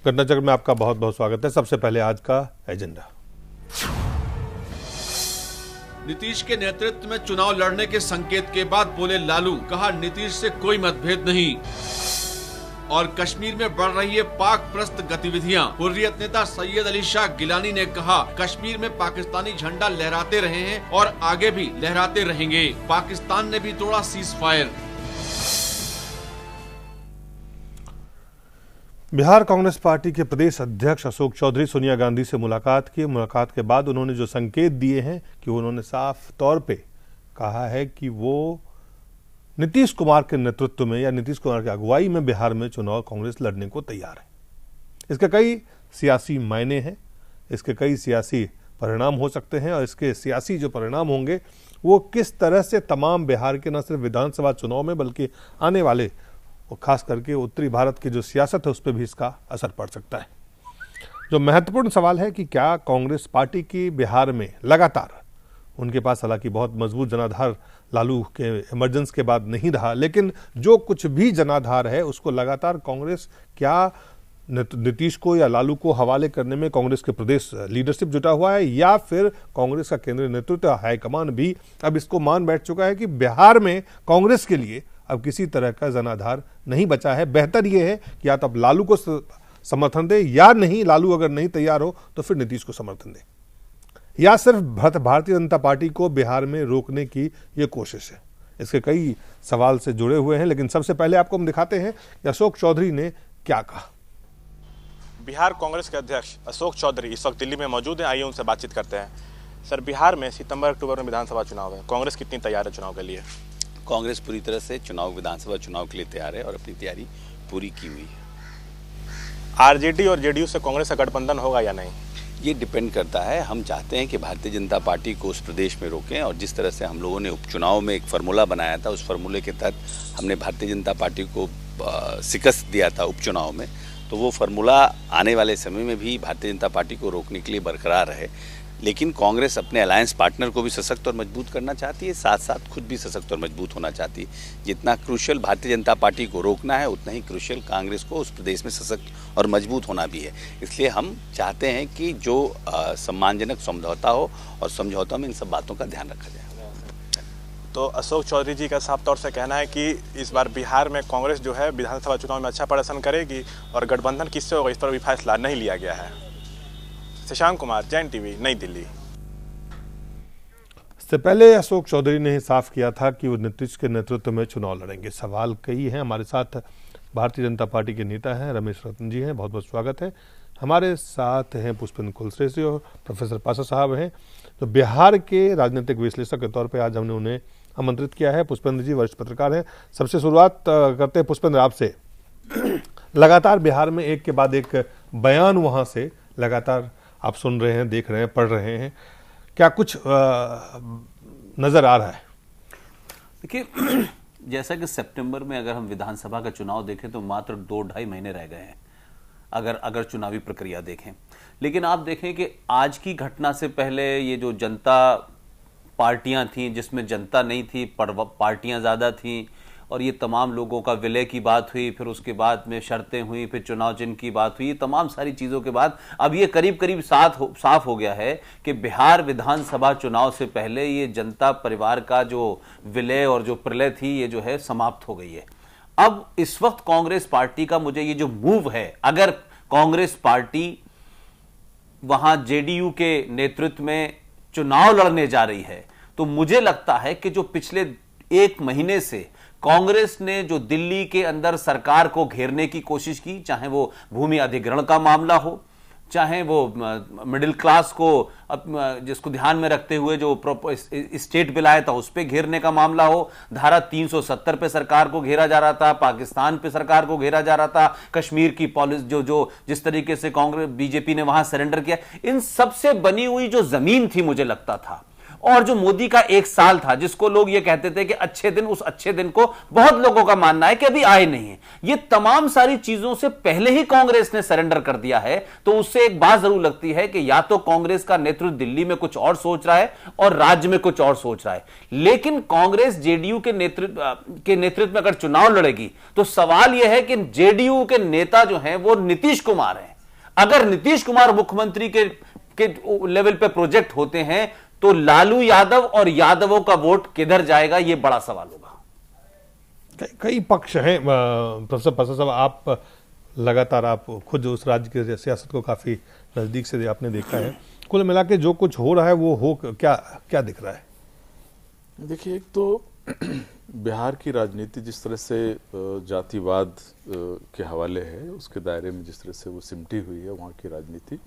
घटना चक्र में आपका बहुत बहुत स्वागत है। सबसे पहले आज का एजेंडा। नीतीश के नेतृत्व में चुनाव लड़ने के संकेत के बाद बोले लालू, कहा नीतीश से कोई मतभेद नहीं। और कश्मीर में बढ़ रही है पाक प्रस्त गतिविधियां। हुर्रियत नेता सैयद अली शाह गिलानी ने कहा, कश्मीर में पाकिस्तानी झंडा लहराते रहे हैं और आगे भी लहराते रहेंगे। पाकिस्तान ने भी तोड़ा cease fire. Bihar Congress party के प्रदेश अध्यक्ष अशोक चौधरी सोनिया गांधी से मुलाकात की। मुलाकात के बाद उन्होंने जो संकेत दिए हैं कि उन्होंने साफ तौर पे कहा है कि वो नीतीश कुमार के नेतृत्व में या नीतीश कुमार की अगुवाई में बिहार में चुनाव कांग्रेस लड़ने को तैयार है। इसके कई सियासी मायने हैं, इसके कई सियासी परिणाम हो सकते हैं और इसके सियासी जो परिणाम होंगे वो किस तरह से तमाम बिहार के न सिर्फ विधानसभा चुनाव में बल्कि आने वाले और खास करके उत्तरी भारत की जो सियासत है उस पर भी इसका असर पड़ सकता है। जो महत्वपूर्ण सवाल है कि क्या कांग्रेस पार्टी की बिहार में लगातार, उनके पास हालांकि बहुत मजबूत जनाधार लालू के इमरजेंस के बाद नहीं रहा, लेकिन जो कुछ भी जनाधार है उसको लगातार कांग्रेस क्या नीतीश को या लालू को हवाले करने में कांग्रेस के प्रदेश लीडरशिप जुटा हुआ है या फिर कांग्रेस का केंद्रीय नेतृत्व हाईकमान भी अब इसको मान बैठ चुका है कि बिहार में कांग्रेस के लिए अब किसी तरह का जनाधार नहीं बचा है। बेहतर यह है कि या तो अब लालू को समर्थन दे या नहीं, लालू अगर नहीं तैयार हो तो फिर नीतीश को समर्थन दे, या सिर्फ भारतीय जनता पार्टी को बिहार में रोकने की ये कोशिश है। इसके कई सवाल से जुड़े हुए हैं, लेकिन सबसे पहले आपको हम दिखाते हैं कि अशोक चौधरी ने क्या कहा। बिहार कांग्रेस के अध्यक्ष अशोक चौधरी इस वक्त दिल्ली में मौजूद हैं। आइए उनसे बातचीत करते हैं। सर, बिहार में सितंबर अक्टूबर में विधानसभा चुनाव है, कांग्रेस कितनी तैयार है चुनाव के लिए? कांग्रेस पूरी तरह से विधानसभा चुनाव के लिए तैयार है और अपनी तैयारी पूरी की हुई है। आरजेडी और जेडीयू से कांग्रेस का गठबंधन होगा या नहीं? ये डिपेंड करता है। हम चाहते हैं कि भारतीय जनता पार्टी को उस प्रदेश में रोकें और जिस तरह से हम लोगों ने उपचुनाव में एक फार्मूला बनाया था, उस फार्मूले के तहत हमने भारतीय जनता पार्टी को शिकस्त दिया था उपचुनाव में, तो वो फार्मूला आने वाले समय में भी भारतीय जनता पार्टी को रोकने के लिए बरकरार रहे। लेकिन कांग्रेस अपने अलायंस पार्टनर को भी सशक्त और मजबूत करना चाहती है, साथ साथ खुद भी सशक्त और मजबूत होना चाहती है। जितना क्रूशियल भारतीय जनता पार्टी को रोकना है उतना ही क्रूशियल कांग्रेस को उस प्रदेश में सशक्त और मजबूत होना भी है। इसलिए हम चाहते हैं कि जो सम्मानजनक समझौता हो और समझौता में इन सब बातों का ध्यान रखा जाए। तो अशोक चौधरी जी का साफ तौर से कहना है कि इस बार बिहार में कांग्रेस जो है विधानसभा चुनाव में अच्छा प्रदर्शन करेगी और गठबंधन किससे होगा इस पर भी फैसला नहीं लिया गया है। शशांक कुमार, जैन टीवी, नई दिल्ली। इससे पहले अशोक चौधरी ने साफ किया था कि वो नीतीश के नेतृत्व में चुनाव लड़ेंगे। सवाल कई हैं। हमारे साथ भारतीय जनता पार्टी के नेता हैं रमेश रतन जी हैं, बहुत बहुत स्वागत है। हमारे साथ हैं पुष्पेंद्र कुलश्रेष्ठ और प्रोफेसर पासा साहब हैं, तो बिहार के राजनीतिक विश्लेषक के तौर पर आज हमने उन्हें आमंत्रित किया है। पुष्पेंद्र जी वरिष्ठ पत्रकार हैं। सबसे शुरुआत करते हैं पुष्पेंद्र आपसे। लगातार बिहार में एक के बाद एक बयान वहाँ से लगातार आप सुन रहे हैं, देख रहे हैं, पढ़ रहे हैं, क्या कुछ नजर आ रहा है? देखिए, जैसा कि सितंबर में अगर हम विधानसभा का चुनाव देखें तो मात्र 2-2.5 महीने रह गए हैं अगर चुनावी प्रक्रिया देखें। लेकिन आप देखें कि आज की घटना से पहले ये जो जनता पार्टियां थीं जिसमें जनता नहीं थी, पार्टियां ज्यादा थीं और ये तमाम लोगों का विलय की बात हुई, फिर उसके बाद में शर्तें हुई, फिर चुनाव चिन्ह की बात हुई, तमाम सारी चीज़ों के बाद अब ये करीब करीब साफ हो गया है कि बिहार विधानसभा चुनाव से पहले ये जनता परिवार का जो विलय और जो प्रलय थी ये जो है समाप्त हो गई है। अब इस वक्त कांग्रेस पार्टी का मुझे ये जो मूव है, अगर कांग्रेस पार्टी वहां जेडीयू के नेतृत्व में चुनाव लड़ने जा रही है तो मुझे लगता है कि जो पिछले 1 महीने से कांग्रेस ने जो दिल्ली के अंदर सरकार को घेरने की कोशिश की, चाहे वो भूमि अधिग्रहण का मामला हो, चाहे वो मिडिल क्लास को जिसको ध्यान में रखते हुए जो स्टेट बिल आया था उस पर घेरने का मामला हो, धारा 370 पे सरकार को घेरा जा रहा था, पाकिस्तान पे सरकार को घेरा जा रहा था, कश्मीर की पॉलिसी जो जिस तरीके से कांग्रेस बीजेपी ने वहां सरेंडर किया, इन सबसे बनी हुई जो जमीन थी मुझे लगता था, और जो मोदी का 1 साल था जिसको लोग ये कहते थे कि अच्छे दिन, उस अच्छे दिन को बहुत लोगों का मानना है कि अभी आए नहीं है, ये तमाम सारी चीजों से पहले ही कांग्रेस ने सरेंडर कर दिया है। तो उससे एक बात जरूर लगती है कि या तो कांग्रेस का नेतृत्व दिल्ली में कुछ और सोच रहा है और राज्य में कुछ और सोच रहा है। लेकिन कांग्रेस जेडीयू के नेतृत्व में अगर चुनाव लड़ेगी तो सवाल यह है कि जेडीयू के नेता जो हैं वो नीतीश कुमार हैं अगर नीतीश कुमार मुख्यमंत्री के लेवल पे प्रोजेक्ट होते हैं तो लालू यादव और यादवों का वोट किधर जाएगा, यह बड़ा सवाल होगा। कई पक्ष हैं प्रोफेसर प्रसाद साहब, आप लगातार आप खुद उस राज्य की सियासत को काफी नजदीक से आपने देखा है। कुल मिला के जो कुछ हो रहा है वो हो क्या क्या दिख रहा है? देखिए, एक तो बिहार की राजनीति जिस तरह से जातिवाद के हवाले है, उसके दायरे में जिस तरह से वो सिमटी हुई है वहाँ की राजनीति,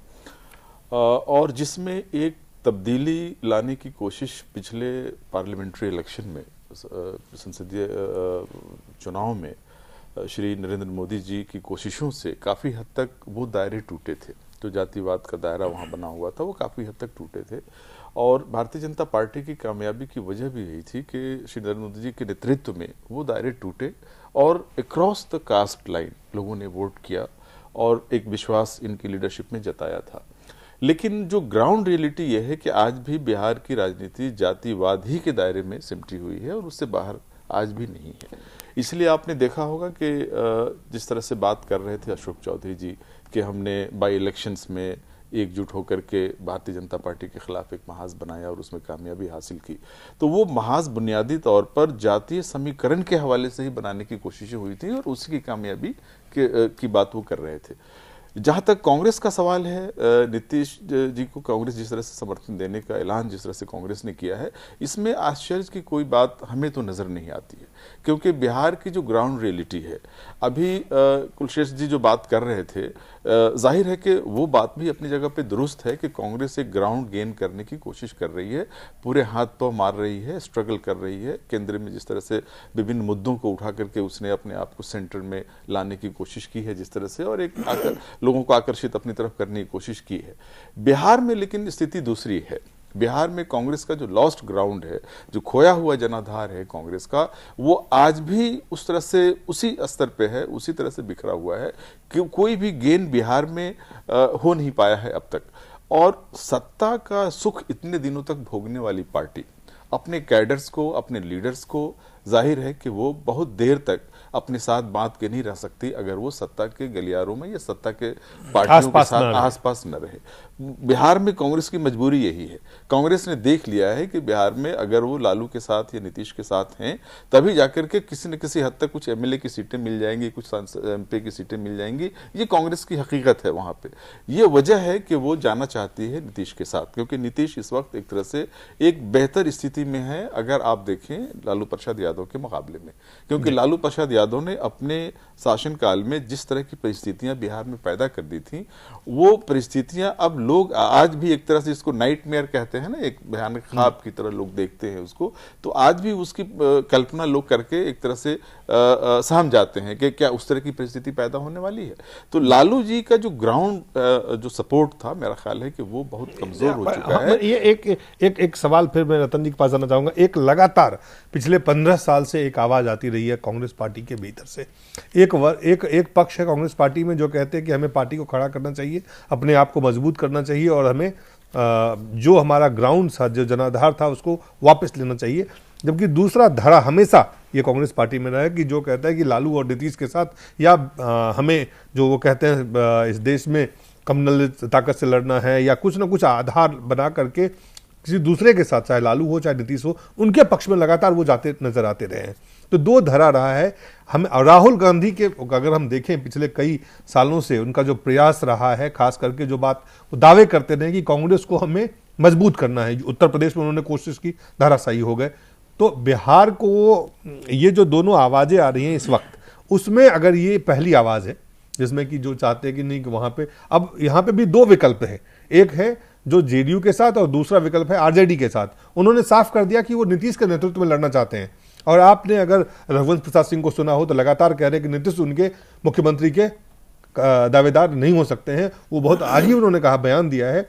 और जिसमें एक तब्दीली लाने की कोशिश पिछले पार्लियामेंट्री इलेक्शन में, संसदीय चुनाव में श्री नरेंद्र मोदी जी की कोशिशों से काफ़ी हद तक वो दायरे टूटे थे। जो जातिवाद का दायरा वहाँ बना हुआ था वो काफ़ी हद तक टूटे थे, और भारतीय जनता पार्टी की कामयाबी की वजह भी यही थी कि श्री नरेंद्र मोदी जी के नेतृत्व में वो दायरे टूटे और अक्रॉस द कास्ट लाइन लोगों ने वोट किया और एक विश्वास इनकी लीडरशिप में जताया था। लेकिन जो ग्राउंड रियलिटी यह है कि आज भी बिहार की राजनीति जातिवाद ही के दायरे में सिमटी हुई है और उससे बाहर आज भी नहीं है। इसलिए आपने देखा होगा कि जिस तरह से बात कर रहे थे अशोक चौधरी जी कि हमने बाई इलेक्शंस में एकजुट होकर के भारतीय जनता पार्टी के खिलाफ एक महाज बनाया और उसमें कामयाबी हासिल की, तो वो महाज बुनियादी तौर पर जातीय समीकरण के हवाले से ही बनाने की कोशिशें हुई थी और उसी की कामयाबी की बात वो कर रहे थे। जहां तक कांग्रेस का सवाल है, नीतीश जी को कांग्रेस जिस तरह से समर्थन देने का ऐलान जिस तरह से कांग्रेस ने किया है, इसमें आश्चर्य की कोई बात हमें तो नजर नहीं आती है, क्योंकि बिहार की जो ग्राउंड रियलिटी है, अभी कुलशेष जी जो बात कर रहे थे, जाहिर है कि वो बात भी अपनी जगह पे दुरुस्त है कि कांग्रेस एक ग्राउंड गेन करने की कोशिश कर रही है, पूरे हाथ पांव मार रही है, स्ट्रगल कर रही है। केंद्र में जिस तरह से विभिन्न मुद्दों को उठा करके उसने अपने आप को सेंटर में लाने की कोशिश की है जिस तरह से, और एक लोगों को आकर्षित अपनी तरफ करने की कोशिश की है। बिहार में लेकिन स्थिति दूसरी है। बिहार में कांग्रेस का जो लॉस्ट ग्राउंड है, जो खोया हुआ जनाधार है कांग्रेस का, वो आज भी उस तरह से उसी स्तर पे है, उसी तरह से बिखरा हुआ है कि कोई भी गेन बिहार में हो नहीं पाया है अब तक। और सत्ता का सुख इतने दिनों तक भोगने वाली पार्टी अपने कैडर्स को, अपने लीडर्स को, जाहिर है कि वो बहुत देर तक अपने साथ बांध के नहीं रह सकती अगर वो सत्ता के गलियारों में या सत्ता के पार्टियों के साथ आसपास न रहे। बिहार में कांग्रेस की मजबूरी यही है। कांग्रेस ने देख लिया है कि बिहार में अगर वो लालू के साथ या नीतीश के साथ हैं, तभी जाकर के किसी न किसी हद तक कुछ एमएलए की सीटें मिल जाएंगी, कुछ एमपी की सीटें मिल जाएंगी। ये कांग्रेस की हकीकत है वहां पे। ये वजह है कि वो जाना चाहती है नीतीश के साथ, क्योंकि नीतीश इस वक्त एक तरह से एक बेहतर स्थिति में है अगर आप देखें लालू प्रसाद यादव के मुकाबले में, क्योंकि लालू प्रसाद यादव ने अपने शासनकाल में जिस तरह की परिस्थितियां बिहार में पैदा कर दी थी, वो परिस्थितियां अब लोग आज भी एक तरह से इसको नाइटमेयर कहते हैं ना, एक भयानक ख्वाब की तरह लोग देखते हैं उसको, तो आज भी उसकी कल्पना लोग करके एक तरह से सहम जाते हैं कि क्या उस तरह की परिस्थिति पैदा होने वाली है। तो लालू जी का जो ग्राउंड जो सपोर्ट था, मेरा ख्याल है कि वो बहुत कमजोर हो चुका है। ये एक सवाल फिर मैं रतन जी के पास जाना चाहूंगा। एक लगातार पिछले 15 साल से एक आवाज आती रही है कांग्रेस पार्टी के भीतर से। एक पक्ष है कांग्रेस पार्टी में जो कहते हैं कि हमें पार्टी को खड़ा करना चाहिए, अपने आप को मजबूत करना चाहिए और हमें जो हमारा ग्राउंड था, जो जनाधार था, उसको वापस लेना चाहिए। जबकि दूसरा धड़ा हमेशा ये कांग्रेस पार्टी में रहा है कि जो कहता है कि लालू और नीतीश के साथ या हमें जो वो कहते हैं इस देश में कम्युनल ताकत से लड़ना है या कुछ ना कुछ आधार बना करके किसी दूसरे के साथ, चाहे लालू हो चाहे नीतीश हो, उनके पक्ष में लगातार वो जाते नजर आते रहे हैं। तो दो धरा रहा है। हम राहुल गांधी के अगर हम देखें पिछले कई सालों से उनका जो प्रयास रहा है, खास करके जो बात वो दावे करते रहे कि कांग्रेस को हमें मजबूत करना है। उत्तर प्रदेश में उन्होंने कोशिश की, धराशायी हो गए। तो बिहार को ये जो दोनों आवाजें आ रही हैं इस वक्त, उसमें अगर ये पहली आवाज है जिसमें कि जो चाहते हैं कि नहीं कि वहां पे, अब यहां पे भी दो विकल्प है, एक है जो जेडीयू के साथ और दूसरा विकल्प है आरजेडी के साथ। उन्होंने साफ कर दिया कि वो नीतीश के नेतृत्व में लड़ना चाहते हैं। और आपने अगर रघुवंश प्रसाद सिंह को सुना हो तो लगातार कह रहे हैं कि नीतीश उनके मुख्यमंत्री के दावेदार नहीं हो सकते हैं। वो बहुत आज ही उन्होंने कहा, बयान दिया है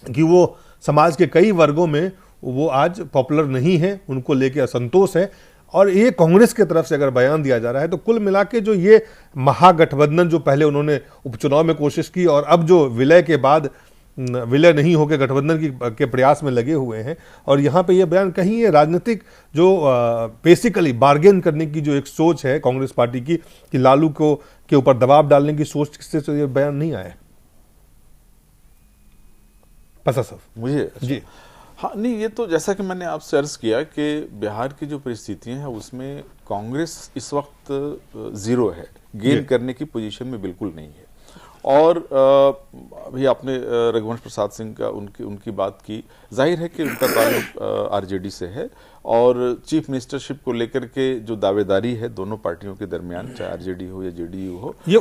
कि वो समाज के कई वर्गों में वो आज पॉपुलर नहीं है, उनको लेके असंतोष है। और ये कांग्रेस की तरफ से अगर बयान दिया जा रहा है तो कुल मिला के जो ये महागठबंधन जो पहले उन्होंने उपचुनाव में कोशिश की और अब जो विलय के बाद विलय नहीं होकर गठबंधन के प्रयास में लगे हुए हैं, और यहाँ पे ये बयान कहीं ये राजनीतिक जो बेसिकली बार्गेन करने की जो एक सोच है कांग्रेस पार्टी की कि लालू को के ऊपर दबाव डालने की सोच से तो ये बयान नहीं आया। पसासफ मुझे अच्छा। जी हाँ, नहीं, ये तो जैसा कि मैंने आपसे अर्ज किया कि बिहार की जो परिस्थितियां हैं उसमें कांग्रेस इस वक्त जीरो है, गेन करने की पोजीशन में बिल्कुल नहीं है। और अभी आपने रघुवंश प्रसाद सिंह का उनकी बात की, जाहिर है कि उनका ताल्लुक आरजेडी से है और चीफ मिनिस्टरशिप को लेकर के जो दावेदारी है दोनों पार्टियों के दरमियान, चाहे आरजेडी हो या जेडीयू हो, ये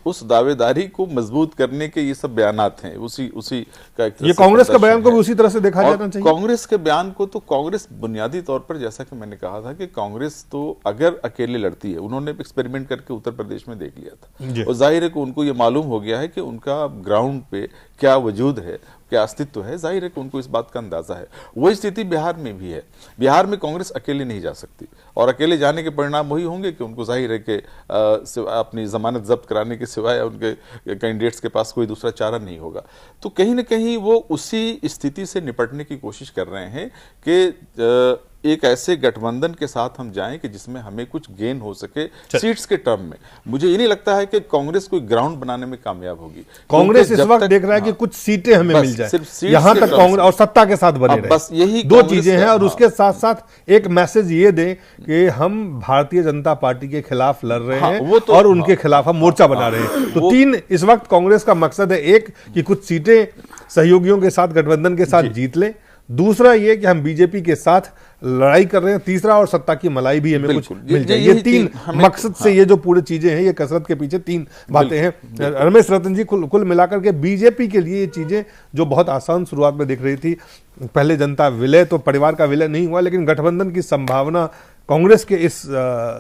उस दावेदारी को मजबूत करने के ये सब बयानात हैं, उसी का एक ये कांग्रेस का बयान को भी उसी तरह से देखा जाना चाहिए। कांग्रेस के बयान को तो कांग्रेस बुनियादी तौर पर, जैसा कि मैंने कहा था कि कांग्रेस तो अगर अकेले लड़ती है, उन्होंने एक्सपेरिमेंट करके उत्तर प्रदेश में देख लिया था और जाहिर है कि उनको ये मालूम हो गया है कि उनका ग्राउंड पे क्या वजूद है, क्या अस्तित्व है, जाहिर है कि उनको इस बात का अंदाजा है। वही स्थिति बिहार में भी है। बिहार में कांग्रेस अकेले नहीं जा सकती और अकेले जाने के परिणाम वही होंगे कि उनको जाहिर है कि अपनी जमानत जब्त कराने के सिवाय उनके कैंडिडेट्स के पास कोई दूसरा चारा नहीं होगा। तो कहीं ना कहीं वो उसी स्थिति से निपटने की कोशिश कर रहे हैं कि एक ऐसे गठबंधन के साथ हम जाएं कि जिसमें हमें कुछ गेन हो सके सीट्स के टर्म में। मुझे ये नहीं लगता है कि कांग्रेस कोई ग्राउंड बनाने में कामयाब होगी। कांग्रेस इस वक्त देख रहा है कि कुछ सीटें हमें मिल जाए, यहां तक कांग्रेस और सत्ता के साथ बने रहे, बस यही दो चीजें हैं। और उसके साथ साथ एक मैसेज ये दें कि हम भारतीय जनता पार्टी के खिलाफ लड़ रहे हैं और उनके खिलाफ हम मोर्चा बना रहे हैं। तो तीन इस वक्त कांग्रेस का मकसद है, एक कि कुछ सीटें सहयोगियों के साथ, गठबंधन के साथ जीत लें, दूसरा ये कि हम बीजेपी के साथ लड़ाई कर रहे हैं, तीसरा और सत्ता की मलाई भी हमें कुछ मिल जाए। ये तीन मकसद से ये जो पूरी चीजें हैं, ये कसरत के पीछे तीन बातें हैं। रमेश रतन जी, कुल मिलाकर के बीजेपी के लिए ये चीजें जो बहुत आसान शुरुआत में दिख रही थी, पहले जनता विलय तो परिवार का विलय नहीं हुआ, लेकिन गठबंधन की संभावना कांग्रेस के इस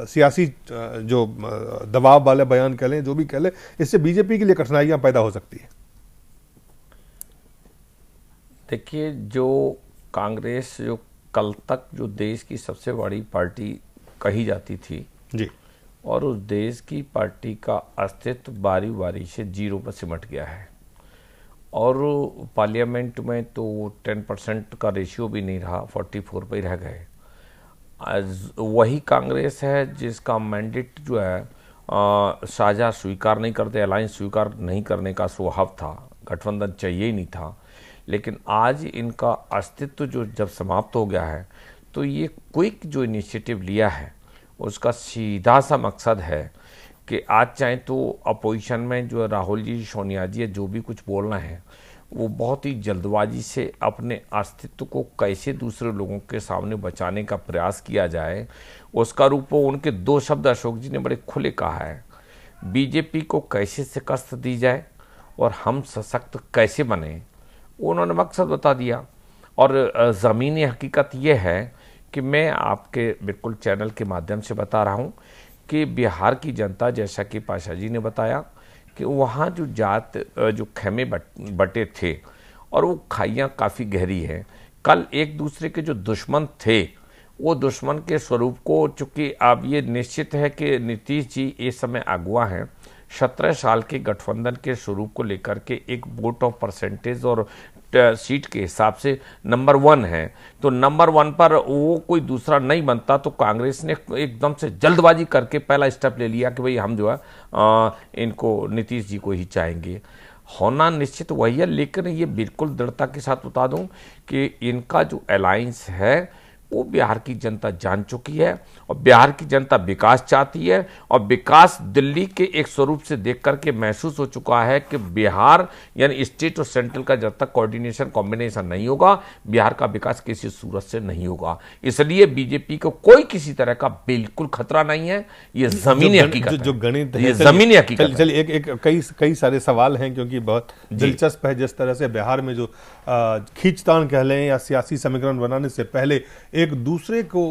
सियासी जो दबाव वाले बयान कह लें, जो भी कह लें, इससे बीजेपी के लिए कठिनाइयां पैदा हो सकती है। देखिए, जो कांग्रेस जो कल तक जो देश की सबसे बड़ी पार्टी कही जाती थी जी, और उस देश की पार्टी का अस्तित्व बारी बारी से जीरो पर सिमट गया है और पार्लियामेंट में तो 10% का रेशियो भी नहीं रहा, 44 पर ही रह गए। वही कांग्रेस है जिसका मैंडेट जो है साझा स्वीकार नहीं करते, अलायंस स्वीकार नहीं करने का स्वभाव था, गठबंधन चाहिए ही नहीं था। लेकिन आज इनका अस्तित्व जो जब समाप्त हो गया है, तो ये क्विक जो इनिशिएटिव लिया है उसका सीधा सा मकसद है कि आज चाहे तो अपोजिशन में जो राहुल जी, सोनिया जी जो भी कुछ बोल रहे हैं, वो बहुत ही जल्दबाजी से अपने अस्तित्व को कैसे दूसरे लोगों के सामने बचाने का प्रयास किया जाए, उसका रूप उनके दो शब्द अशोक जी ने बड़े खुले कहा है, बीजेपी को कैसे शिकस्त दी जाए और हम सशक्त कैसे बने, उन्होंने मकसद बता दिया। और ज़मीनी हकीकत यह है कि मैं आपके बिल्कुल चैनल के माध्यम से बता रहा हूँ कि बिहार की जनता, जैसा कि पाशा जी ने बताया, कि वहाँ जो जात जो खेमे बटे थे और वो खाइयाँ काफ़ी गहरी हैं। कल एक दूसरे के जो दुश्मन थे, वो दुश्मन के स्वरूप को, चूँकि अब ये निश्चित है कि नीतीश जी इस समय अगुवा हैं, 17 साल के गठबंधन के स्वरूप को लेकर के एक वोट ऑफ परसेंटेज और सीट के हिसाब से नंबर 1 है। तो नंबर 1 पर वो कोई दूसरा नहीं बनता, तो कांग्रेस ने एकदम से जल्दबाजी करके पहला स्टेप ले लिया कि भाई हम जो है इनको नीतीश जी को ही चाहेंगे। होना निश्चित वही है, लेकिन ये बिल्कुल दृढ़ता के साथ बता दूं कि इनका जो अलायंस है वो बिहार की जनता जान चुकी है और बिहार की जनता विकास चाहती है और विकास दिल्ली के एक स्वरूप से देख करके महसूस हो चुका है कि बिहार यानी स्टेट और सेंट्रल का जब तक कोऑर्डिनेशन कॉम्बिनेशन नहीं होगा, बिहार का विकास किसी सूरत से नहीं होगा। इसलिए बीजेपी को कोई किसी तरह का बिल्कुल खतरा नहीं है। ये जमीनी हकीकत, जो गणित है, ये जमीनी हकीकत। चलिए एक कई सारे सवाल हैं, क्योंकि बहुत दिलचस्प है जिस तरह से बिहार में जो खींचतान कह लें या सियासी समीकरण बनाने से पहले एक दूसरे को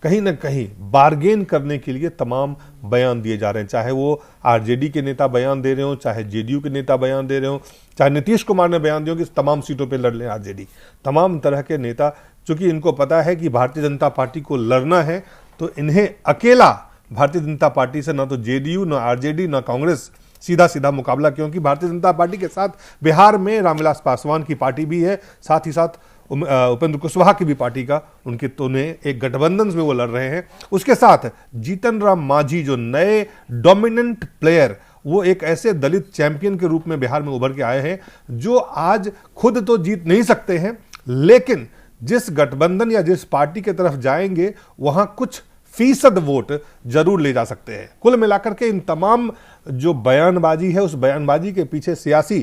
कहीं ना कहीं बार्गेन करने के लिए तमाम बयान दिए जा रहे हैं। चाहे वो आरजेडी के नेता बयान दे रहे हो, चाहे जेडीयू के नेता बयान दे रहे हो, चाहे नीतीश कुमार ने बयान दिया कि तमाम सीटों पे लड़ लें आरजेडी, तमाम तरह के नेता, चूंकि इनको पता है कि भारतीय जनता पार्टी को लड़ना है, तो इन्हें अकेला भारतीय जनता पार्टी से ना तो जेडीयू, ना आरजेडी, ना कांग्रेस सीधा मुकाबला, क्योंकि भारतीय जनता पार्टी के साथ बिहार में रामविलास पासवान की पार्टी भी है, साथ ही साथ उपेंद्र कुशवाहा की भी पार्टी का उनके, तो उन्हें एक गठबंधन में वो लड़ रहे हैं। उसके साथ जीतन राम मांझी जो नए डोमिनेंट प्लेयर वो एक ऐसे दलित चैंपियन के रूप में बिहार में उभर के आए हैं जो आज खुद तो जीत नहीं सकते हैं, लेकिन जिस गठबंधन या जिस पार्टी की तरफ जाएंगे वहां कुछ फीसद वोट जरूर ले जा सकते हैं। कुल मिलाकर के इन तमाम जो बयानबाजी है, उस बयानबाजी के पीछे सियासी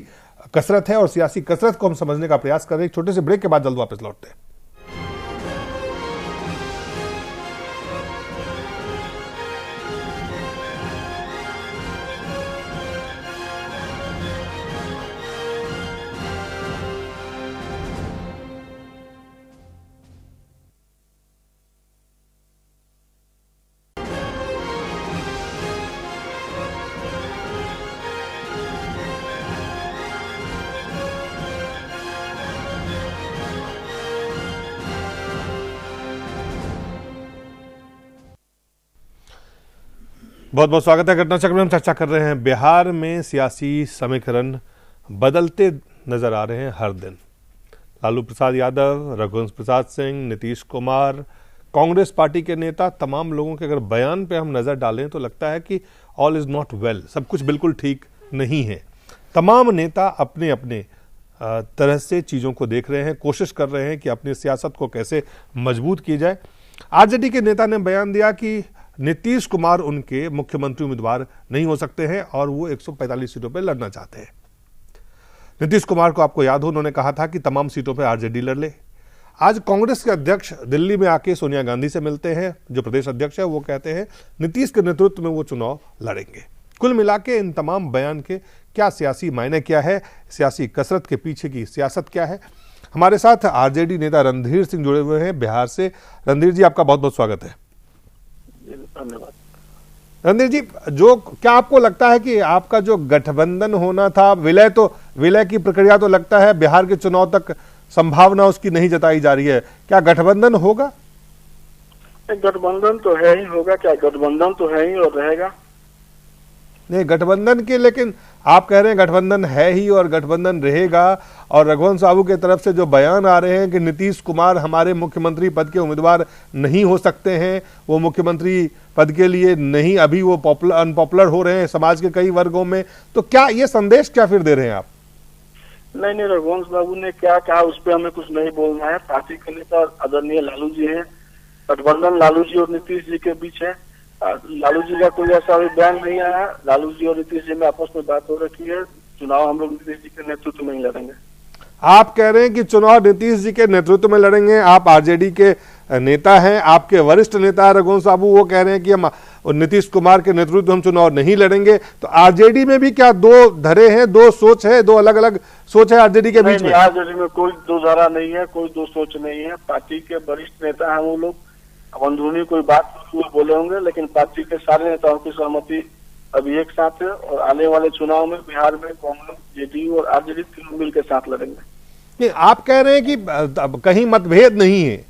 कसरत है और सियासी कसरत को हम समझने का प्रयास कर रहे हैं। एक छोटे से ब्रेक के बाद जल्द वापस लौटते हैं। बहुत बहुत स्वागत है। घटना चक्र में हम चर्चा कर रहे हैं। बिहार में सियासी समीकरण बदलते नजर आ रहे हैं हर दिन। लालू प्रसाद यादव, रघुवंश प्रसाद सिंह, नीतीश कुमार, कांग्रेस पार्टी के नेता, तमाम लोगों के अगर बयान पे हम नजर डालें तो लगता है कि ऑल इज नॉट वेल, सब कुछ बिल्कुल ठीक नहीं है। तमाम नेता अपने अपने तरह से चीजों को देख रहे हैं, कोशिश कर रहे हैं कि अपनी सियासत को कैसे मजबूत की जाए। आरजेडी के नेता ने बयान दिया कि नीतीश कुमार उनके मुख्यमंत्री उम्मीदवार नहीं हो सकते हैं और वो 145 सीटों पर लड़ना चाहते हैं। नीतीश कुमार को आपको याद हो, उन्होंने कहा था कि तमाम सीटों पर आरजेडी लड़ ले। आज कांग्रेस के अध्यक्ष दिल्ली में आके सोनिया गांधी से मिलते हैं, जो प्रदेश अध्यक्ष है, वो कहते हैं नीतीश के नेतृत्व में वो चुनाव लड़ेंगे। कुल मिला के इन तमाम बयान के क्या सियासी मायने क्या है, सियासी कसरत के पीछे की सियासत क्या है। हमारे साथ आरजेडी नेता रणधीर सिंह जुड़े हुए हैं बिहार से। रणधीर जी, आपका बहुत बहुत स्वागत है। धन्यवाद। रणधीर जी, जो क्या आपको लगता है कि आपका जो गठबंधन होना था, विलय की प्रक्रिया तो लगता है बिहार के चुनाव तक संभावना उसकी नहीं जताई जा रही है, क्या गठबंधन होगा? गठबंधन तो है ही, होगा क्या? गठबंधन तो है ही और रहेगा। नहीं, गठबंधन के, लेकिन आप कह रहे हैं गठबंधन है ही और गठबंधन रहेगा, और रघुवंश साहू के तरफ से जो बयान आ रहे हैं कि नीतीश कुमार हमारे मुख्यमंत्री पद के उम्मीदवार नहीं हो सकते हैं, वो मुख्यमंत्री पद के लिए नहीं, अभी वो अनपॉपुलर हो रहे हैं समाज के कई वर्गों में, तो क्या ये संदेश क्या फिर दे रहे हैं आप? नहीं, रघुवंश बाबू ने क्या कहा उस पर हमें कुछ नहीं बोलना है। पार्टी के नेता आदरणीय लालू जी है, गठबंधन लालू जी और नीतीश जी के बीच है। लालू जी का कोई ऐसा भी बयान नहीं आया। लालू जी और नीतीश जी में आपस में बात हो रखी है, चुनाव हम लोग नीतीश जी के नेतृत्व में ही लड़ेंगे। आप कह रहे हैं कि चुनाव नीतीश जी के नेतृत्व में लड़ेंगे। आप आरजेडी के नेता हैं, आपके वरिष्ठ नेता रघुवंश साहू, वो कह रहे हैं कि हम नीतीश कुमार के नेतृत्व हम चुनाव नहीं लड़ेंगे। तो आरजेडी में भी क्या दो धरे हैं, दो सोच है, दो अलग अलग सोच है आरजेडी के बीच में? आरजेडी में कोई दो धारा नहीं है, कोई दो सोच नहीं है। पार्टी के वरिष्ठ नेता है वो लोग, अंदरूनी कोई बात वो बोले होंगे, लेकिन पार्टी के सारे नेताओं की सहमति अभी एक साथ है और आने वाले चुनाव में बिहार में कांग्रेस, जेडीयू और आरजेडी तीनों मिल के साथ लड़ेंगे। आप कह रहे हैं कि कहीं मतभेद नहीं है।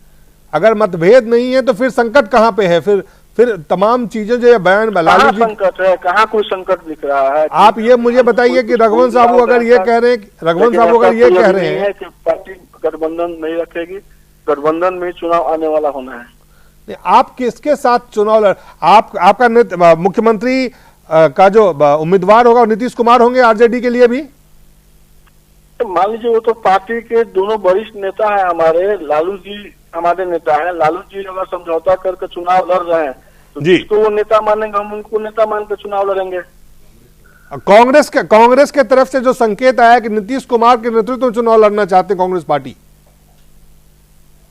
अगर मतभेद नहीं है तो फिर संकट कहाँ पे है? फिर तमाम चीजें जो बयान लालू जी, संकट है, कहाँ कोई संकट दिख रहा है? आप ये मुझे बताइए कि रघुवंश साहू अगर ये कह रहे हैं, रघुवंश साहू अगर ये कह रहे हैं कि पार्टी गठबंधन नहीं रखेगी, गठबंधन में चुनाव आने वाला होना है। आप किसके साथ चुनाव आपका मुख्यमंत्री का जो उम्मीदवार होगा नीतीश कुमार होंगे आरजेडी के लिए भी? तो मान लीजिए वो तो पार्टी के दोनों वरिष्ठ नेता है हमारे, लालू जी हमारे नेता है। लालू जी अगर समझौता करके चुनाव लड़ रहे हैं तो जिसको वो नेता मानेंगे हम उनको नेता मान के चुनाव लड़ेंगे। कांग्रेस के तरफ से जो संकेत आया कि नीतीश कुमार के नेतृत्व में चुनाव लड़ना चाहते कांग्रेस पार्टी,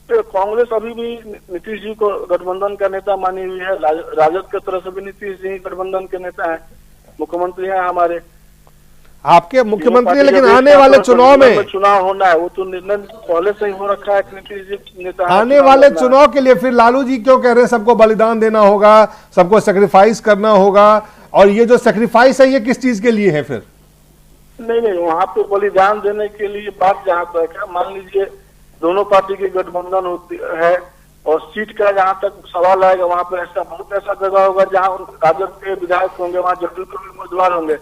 तो कांग्रेस अभी भी नीतीश जी को गठबंधन का नेता मानी हुई है। राजद की तरफ से भी नीतीश जी गठबंधन के नेता है, मुख्यमंत्री है हमारे। आपके मुख्यमंत्री, लेकिन आने वाले चुनाव में चुनाव होना है, वो तो निर्णय पहले से ही हो रखा है कि नीतीश जी नेता आने वाले चुनाव के लिए फिर लालू जी क्यों कह रहे हैं सबको बलिदान देना होगा, सबको सेक्रीफाइस करना होगा? और ये जो सेक्रीफाइस है ये किस चीज के लिए है फिर? नहीं, वहाँ पे बलिदान देने के लिए बात जहाँ तक है, मान लीजिए दोनों पार्टी की गठबंधन होती है और सीट का जहाँ तक सवाल आएगा वहाँ पे ऐसा बहुत ऐसा जगह होगा जहाँ राजद के विधायक होंगे, वहाँ जदयू के उम्मीदवार होंगे,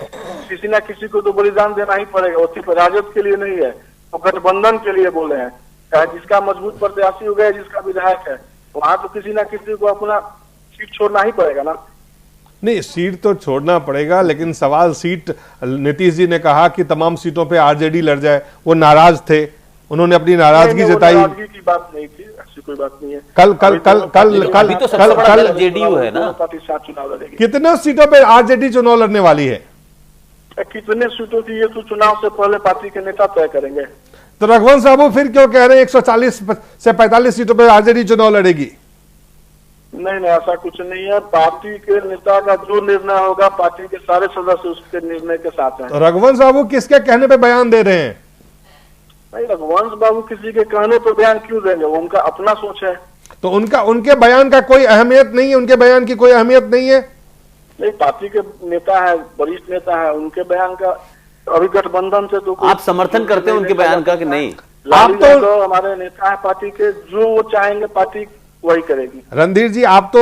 किसी ना किसी को तो बलिदान देना ही पड़ेगा। वो सिर्फ राजद के लिए नहीं है, वो गठबंधन के लिए बोले हैं। चाहे जिसका मजबूत प्रत्याशी हो गया, जिसका विधायक है, वहाँ तो किसी ना किसी को अपना सीट छोड़ना ही पड़ेगा ना। नहीं, सीट तो छोड़ना पड़ेगा, लेकिन सवाल सीट, नीतीश जी ने कहा कि तमाम सीटों पे आरजेडी लड़ जाए, वो नाराज थे, उन्होंने अपनी नाराजगी जताई। नाराजगी की बात नहीं थी, ऐसी कोई बात नहीं है। कल कल कल कल कल तो सबसे बड़ा दल जेडीयू है ना। पार्टी साथ चुनाव लड़ेगी। कितने सीटों पे आरजेडी चुनाव लड़ने वाली है? कितने सीटों की ये तो चुनाव से पहले पार्टी के नेता तय करेंगे। तो रघुवंश साहब फिर क्यों कह रहे हैं 140 से 45 सीटों पे आरजेडी चुनाव लड़ेगी? नहीं, ऐसा कुछ नहीं है। पार्टी के नेता का जो निर्णय होगा, पार्टी के सारे सदस्य उसके निर्णय के साथ हैं। तो रघुवंश बाबू किसके कहने पे बयान दे रहे हैं? नहीं, रघुवंश बाबू किसी के कहने पर बयान क्यों देंगे, वो उनका अपना सोच है। तो उनके बयान का कोई अहमियत नहीं है? उनके बयान की कोई अहमियत नहीं है? नहीं, पार्टी के नेता है, वरिष्ठ नेता है, उनके बयान का अभी गठबंधन से तो आप समर्थन करते हैं उनके बयान का कि नहीं? आप तो हमारे नेता है पार्टी के, जो वो चाहेंगे पार्टी वही करेगी। रणधीर जी, आप तो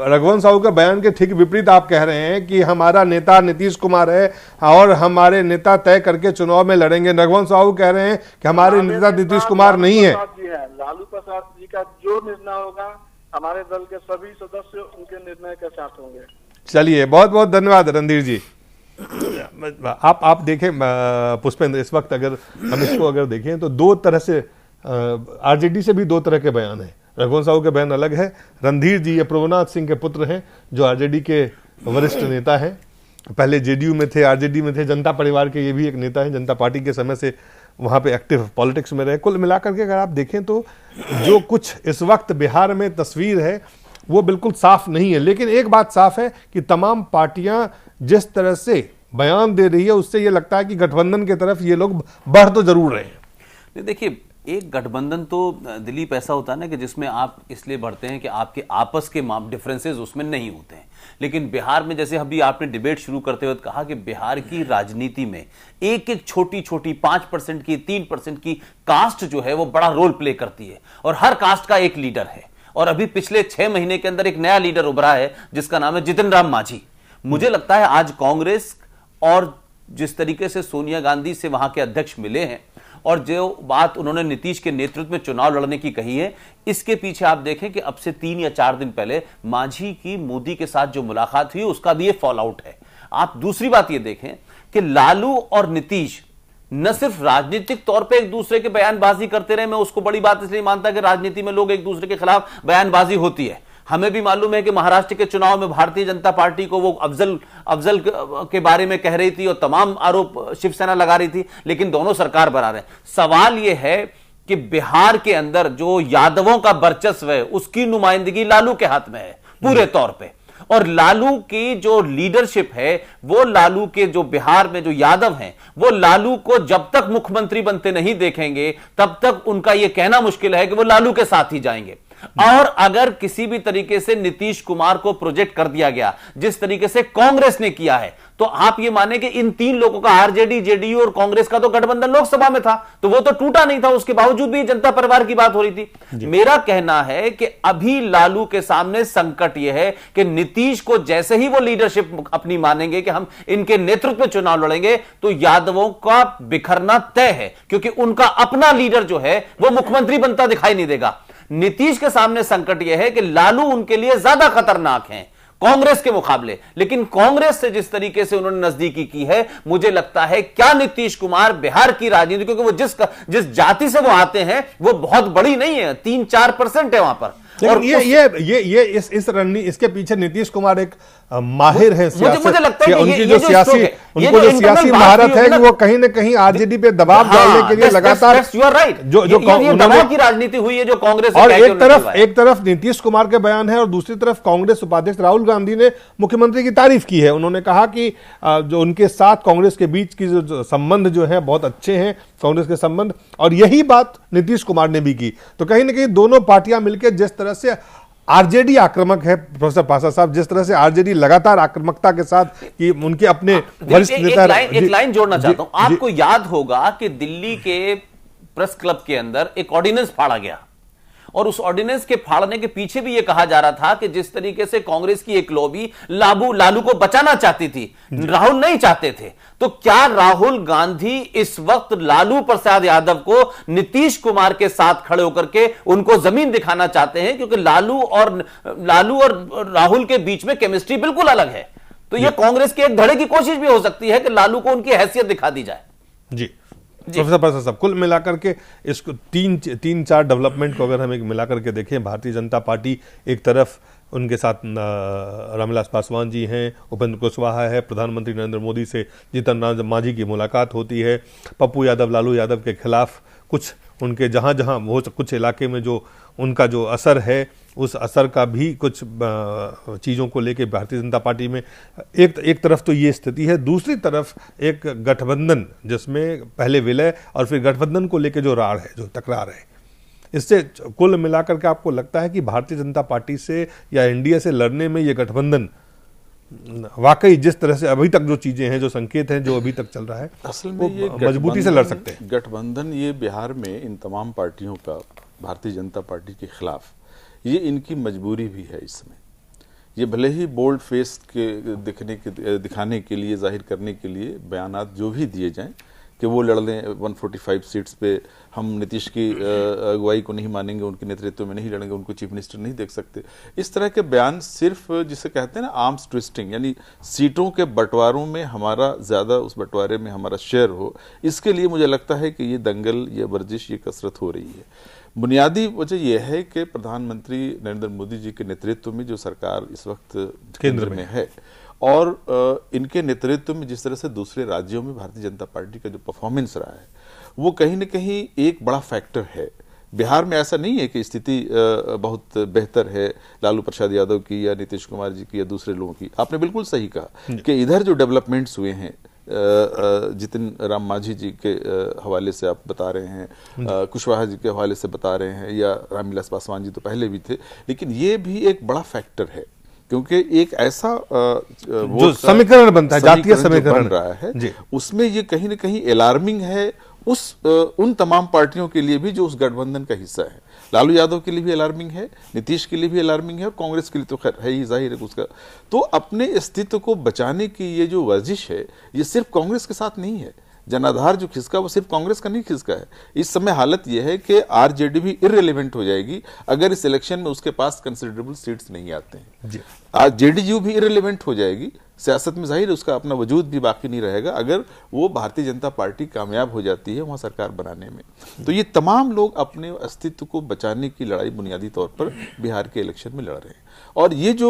रघुवंश साहू के बयान के ठीक विपरीत आप कह रहे हैं कि हमारा नेता नीतीश कुमार है और हमारे नेता तय करके चुनाव में लड़ेंगे। रघुवंश साहू कह रहे हैं कि हमारे नेता नीतीश कुमार नहीं है। लालू प्रसाद जी का जो निर्णय होगा, हमारे दल के सभी सदस्य उनके निर्णय के साथ होंगे। चलिए, बहुत बहुत धन्यवाद रणधीर जी। आप देखें पुष्पेंद्र, इस वक्त अगर हम इसको अगर देखें तो दो तरह से आरजेडी से भी दो तरह के बयान हैं। रघुवंश साहू के बयान अलग है। रणधीर जी ये प्रभुनाथ सिंह के पुत्र हैं, जो आरजेडी के वरिष्ठ नेता हैं, पहले जेडीयू में थे, आरजेडी में थे, जनता परिवार के ये भी एक नेता हैं, जनता पार्टी के समय से वहाँ पे एक्टिव पॉलिटिक्स में रहे। कुल मिलाकर के अगर आप देखें तो जो कुछ इस वक्त बिहार में तस्वीर है वो बिल्कुल साफ नहीं है। लेकिन एक बात साफ है कि तमाम पार्टियां जिस तरह से बयान दे रही है, उससे ये लगता है कि गठबंधन की तरफ ये लोग बढ़ तो जरूर रहे हैं। देखिए, एक गठबंधन तो दिलीप ऐसा होता है ना कि जिसमें आप इसलिए बढ़ते हैं कि आपके आपस के डिफरेंसेस उसमें नहीं होते हैं। लेकिन बिहार में, जैसे अभी आपने डिबेट शुरू करते हुए कहा कि बिहार की राजनीति में एक एक छोटी छोटी 5% की 3% की कास्ट जो है वो बड़ा रोल प्ले करती है, और हर कास्ट का एक लीडर है। और अभी पिछले 6 महीने के अंदर एक नया लीडर उभरा है जिसका नाम है जितिन राम मांझी। मुझे लगता है आज कांग्रेस और जिस तरीके से सोनिया गांधी से वहां के अध्यक्ष मिले हैं और जो बात उन्होंने नीतीश के नेतृत्व में चुनाव लड़ने की कही है, इसके पीछे आप देखें कि अब से 3 या 4 दिन पहले मांझी की मोदी के साथ जो मुलाकात हुई उसका भी ये फॉल आउट है। आप दूसरी बात ये देखें कि लालू और नीतीश न सिर्फ राजनीतिक तौर पे एक दूसरे के बयानबाजी करते रहे, मैं उसको बड़ी बात इसलिए मानता कि राजनीति में लोग एक दूसरे के खिलाफ बयानबाजी होती है। हमें भी मालूम है कि महाराष्ट्र के चुनाव में भारतीय जनता पार्टी को वो अफजल के बारे में कह रही थी और तमाम आरोप शिवसेना लगा रही थी, लेकिन दोनों सरकार बना रहे हैं। सवाल यह है कि बिहार के अंदर जो यादवों का वर्चस्व है उसकी नुमाइंदगी लालू के हाथ में है पूरे तौर पे, और लालू की जो लीडरशिप है वो लालू के जो बिहार में जो यादव हैं वो लालू को जब तक मुख्यमंत्री बनते नहीं देखेंगे तब तक उनका यह कहना मुश्किल है कि वो लालू के साथ ही जाएंगे। और अगर किसी भी तरीके से नीतीश कुमार को प्रोजेक्ट कर दिया गया जिस तरीके से कांग्रेस ने किया है, तो आप ये माने कि इन 3 लोगों का, आरजेडी, जेडीयू और कांग्रेस का तो गठबंधन लोकसभा में था, तो वो तो टूटा नहीं था, उसके बावजूद भी जनता परिवार की बात हो रही थी। मेरा कहना है कि अभी लालू के सामने संकट यह है कि नीतीश को जैसे ही वो लीडरशिप अपनी मानेंगे कि हम इनके नेतृत्व में चुनाव लड़ेंगे, तो यादवों का बिखरना तय है, क्योंकि उनका अपना लीडर जो है वो मुख्यमंत्री बनता दिखाई नहीं देगा। नीतीश के सामने संकट यह है कि लालू उनके लिए ज्यादा खतरनाक हैं कांग्रेस के मुकाबले, लेकिन कांग्रेस से जिस तरीके से उन्होंने नजदीकी की है, मुझे लगता है क्या नीतीश कुमार बिहार की राजनीति, क्योंकि वो जिस जाति से वो आते हैं वो बहुत बड़ी नहीं है, 3-4% है वहां पर। और ये इस रणनीति, इसके पीछे नीतीश कुमार एक माहिर है सियासत, मुझे लगता है कि उनकी जो सियासी महारत है कि वो कहीं ना कहीं आरजेडी पे दबाव डालने के लिए लगातार जो दबाव की राजनीति हुई है जो कांग्रेस, और एक तरफ नीतीश कुमार के बयान है और दूसरी तरफ कांग्रेस उपाध्यक्ष राहुल गांधी ने मुख्यमंत्री की तारीफ की है। उन्होंने कहा कि जो उनके साथ कांग्रेस के बीच की जो संबंध जो है बहुत अच्छे हैं, कांग्रेस के संबंध, और यही बात नीतीश कुमार ने भी की। तो कहीं ना कहीं दोनों पार्टियां मिलकर जिस तरह से आरजेडी आक्रामक है, प्रोफेसर पासा साहब, जिस तरह से आरजेडी लगातार आक्रामकता के साथ कि उनके अपने वरिष्ठ नेता, एक लाइन जोड़ना चाहता हूं। आपको याद होगा कि दिल्ली के प्रेस क्लब के अंदर एक ऑर्डिनेंस फाड़ा गया और उस ऑर्डिनेंस के फाड़ने के पीछे भी यह कहा जा रहा था कि जिस तरीके से कांग्रेस की एक लॉबी लालू को बचाना चाहती थी, राहुल नहीं चाहते थे, तो क्या राहुल गांधी इस वक्त लालू प्रसाद यादव को नीतीश कुमार के साथ खड़े होकर के उनको जमीन दिखाना चाहते हैं? क्योंकि लालू और राहुल के बीच में केमिस्ट्री बिल्कुल अलग है। तो यह कांग्रेस के एक धड़े की कोशिश भी हो सकती है कि लालू को उनकी हैसियत दिखा दी जाए। जी प्रोफेसर प्रसाद साहब, कुल मिलाकर के इसको तीन चार डेवलपमेंट को अगर हम एक मिलाकर के देखें, भारतीय जनता पार्टी एक तरफ उनके साथ रामविलास पासवान जी हैं, उपेंद्र कुशवाहा है, प्रधानमंत्री नरेंद्र मोदी से जीतन राम मांझी की मुलाकात होती है, पप्पू यादव लालू यादव के खिलाफ कुछ उनके जहां जहां वो कुछ इलाके में जो उनका जो असर है, उस असर का भी कुछ चीज़ों को लेके भारतीय जनता पार्टी में एक तरफ तो ये स्थिति है, दूसरी तरफ एक गठबंधन जिसमें पहले विलय और फिर गठबंधन को लेके जो राड़ है, जो तकरार है, इससे कुल मिलाकर के आपको लगता है कि भारतीय जनता पार्टी से या एनडीए से लड़ने में ये गठबंधन वाकई जिस तरह से अभी तक जो चीजें हैं, जो संकेत हैं, जो अभी तक चल रहा है, असल में ये मजबूती से लड़ सकते हैं? गठबंधन ये बिहार में इन तमाम पार्टियों का भारतीय जनता पार्टी के खिलाफ ये इनकी मजबूरी भी है। इसमें ये भले ही बोल्ड फेस के दिखाने के लिए, जाहिर करने के लिए बयानात जो भी दिए जाएं कि वो लड़ लें 145 सीट्स पे, हम नीतीश की अगुवाई को नहीं मानेंगे, उनके नेतृत्व में नहीं लड़ेंगे, उनको चीफ मिनिस्टर नहीं देख सकते, इस तरह के बयान सिर्फ जिसे कहते हैं ना आर्म्स ट्विस्टिंग, यानी सीटों के बंटवारों में हमारा ज़्यादा, उस बंटवारे में हमारा शेयर हो, इसके लिए मुझे लगता है कि ये दंगल, ये वर्जिश, ये कसरत हो रही है। बुनियादी वजह यह है कि प्रधानमंत्री नरेंद्र मोदी जी के नेतृत्व में जो सरकार इस वक्त केंद्र में है और इनके नेतृत्व में जिस तरह से दूसरे राज्यों में भारतीय जनता पार्टी का जो परफॉर्मेंस रहा है, वो कहीं न कहीं एक बड़ा फैक्टर है। बिहार में ऐसा नहीं है कि स्थिति बहुत बेहतर है लालू प्रसाद यादव की या नीतीश कुमार जी की या दूसरे लोगों की। आपने बिल्कुल सही कहा कि इधर जो डेवलपमेंट्स हुए हैं, जितिन राम मांझी जी के हवाले से आप बता रहे हैं, कुशवाहा जी के हवाले से बता रहे हैं, या रामविलास पासवान जी तो पहले भी थे, लेकिन ये भी एक बड़ा फैक्टर है क्योंकि एक ऐसा जो समीकरण बनता है, जातीय समीकरण बन रहा है, उसमें ये कहीं न कहीं अलार्मिंग है उन तमाम पार्टियों के लिए भी जो उस गठबंधन का हिस्सा है। लालू यादव के लिए भी अलार्मिंग है, नीतीश के लिए भी अलार्मिंग है और कांग्रेस के लिए तो खैर है ही, जाहिर है उसका। तो अपने अस्तित्व को बचाने की ये जो वर्जिश है, ये सिर्फ कांग्रेस के साथ नहीं है। जनाधार जो खिसका वो सिर्फ कांग्रेस का नहीं खिसका है। इस समय हालत यह है कि आरजेडी भी इररिलेवेंट हो जाएगी अगर इस इलेक्शन में उसके पास कंसिडरेबल सीट्स नहीं आते हैं। आज जेडीयू भी इररिलेवेंट हो जाएगी सियासत में, जाहिर है उसका अपना वजूद भी बाकी नहीं रहेगा अगर वो भारतीय जनता पार्टी कामयाब हो जाती है वहां सरकार बनाने में। तो ये तमाम लोग अपने अस्तित्व को बचाने की लड़ाई बुनियादी तौर पर बिहार के इलेक्शन में लड़ रहे हैं। और ये जो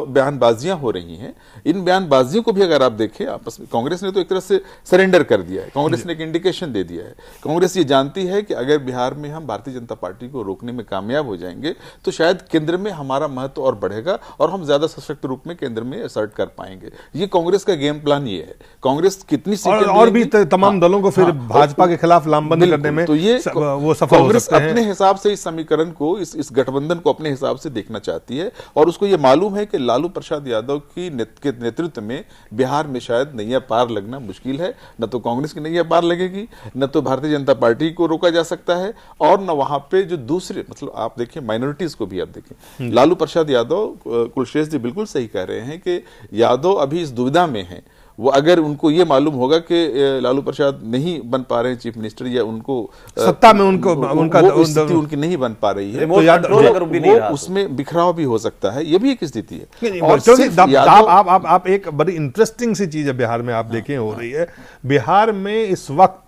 बयानबाजियां हो रही हैं, इन बयानबाजियों को भी अगर आप देखें आपस में, कांग्रेस ने तो एक तरह से सरेंडर कर दिया है, कांग्रेस ने एक इंडिकेशन दे दिया है। कांग्रेस ये जानती है कि अगर बिहार में हम भारतीय जनता पार्टी को रोकने में कामयाब हो जाएंगे तो शायद केंद्र में हमारा महत्व और बढ़ेगा और हम ज्यादा सशक्त रूप में केंद्र में असर्ट कर पाएंगे। ये कांग्रेस का गेम प्लान ये है। कांग्रेस कितनी सीटें और भी तमाम दलों को फिर भाजपा के खिलाफ लामबंद करने में तो ये वो सफल हो सकते हैं। अपने हिसाब से इस समीकरण को, इस गठबंधन को अपने हिसाब से देखना चाहती है और उसको ये मालूम है कि लालू प्रसाद यादव के नेतृत्व में बिहार में शायद नैया पार लगना मुश्किल है। न तो कांग्रेस की नैया पार लगेगी, न तो भारतीय जनता पार्टी को रोका जा सकता है, और न वहां पे जो दूसरे, मतलब आप देखिए माइनॉरिटीज को भी आप देखें। लालू प्रसाद यादव, कुलशेष जी बिल्कुल सही कह रहे हैं कि यादव अभी इस दुविधा में हैं। वो अगर उनको ये मालूम होगा कि लालू प्रसाद नहीं बन पा रहे हैं चीफ मिनिस्टर, या उनको सत्ता में उनका स्थिति उनकी नहीं बन पा रही है, तो उसमें बिखराव भी हो सकता है। ये भी एक स्थिति है। और आप एक बड़ी इंटरेस्टिंग सी चीज है बिहार में आप देखें हो रही है। बिहार में इस वक्त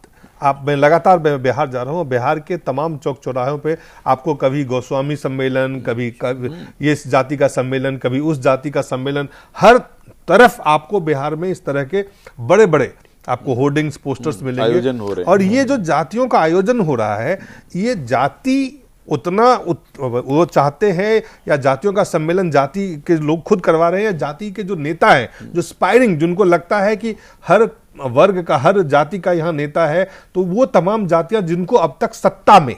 मैं लगातार बिहार जा रहा हूँ, बिहार के तमाम चौक चौराहों पे आपको कभी गोस्वामी सम्मेलन, कभी ये इस जाति का सम्मेलन, कभी उस जाति का सम्मेलन, हर तरफ आपको बिहार में इस तरह के बड़े बड़े आपको होर्डिंग्स, पोस्टर्स मिलेंगे, आयोजन हो रहे हैं। और ये जो जातियों का आयोजन हो रहा है, ये जाति उतना वो चाहते हैं या जातियों का सम्मेलन जाति के लोग खुद करवा रहे हैं, जाति के जो नेता हैं, जो स्पायरिंग, जिनको लगता है कि हर वर्ग का, हर जाति का यहाँ नेता है, तो वो तमाम जातियां जिनको अब तक सत्ता में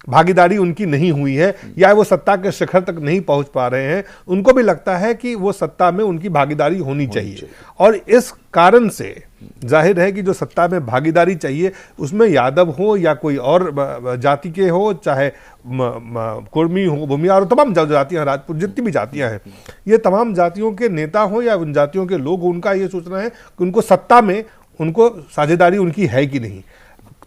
भागीदारी उनकी नहीं हुई है या वो सत्ता के शिखर तक नहीं पहुंच पा रहे हैं, उनको भी लगता है कि वो सत्ता में उनकी भागीदारी होनी चाहिए। और इस कारण से जाहिर है कि जो सत्ता में भागीदारी चाहिए उसमें यादव हो या कोई और जाति के हो, चाहे कुर्मी हो, भूमियार हो, तमाम जातियां, राजपूत, जितनी भी जातियां हैं, ये तमाम जातियों के नेता हो या उन जातियों के लोग, उनका ये सोचना है कि उनको सत्ता में उनको साझेदारी उनकी है कि नहीं।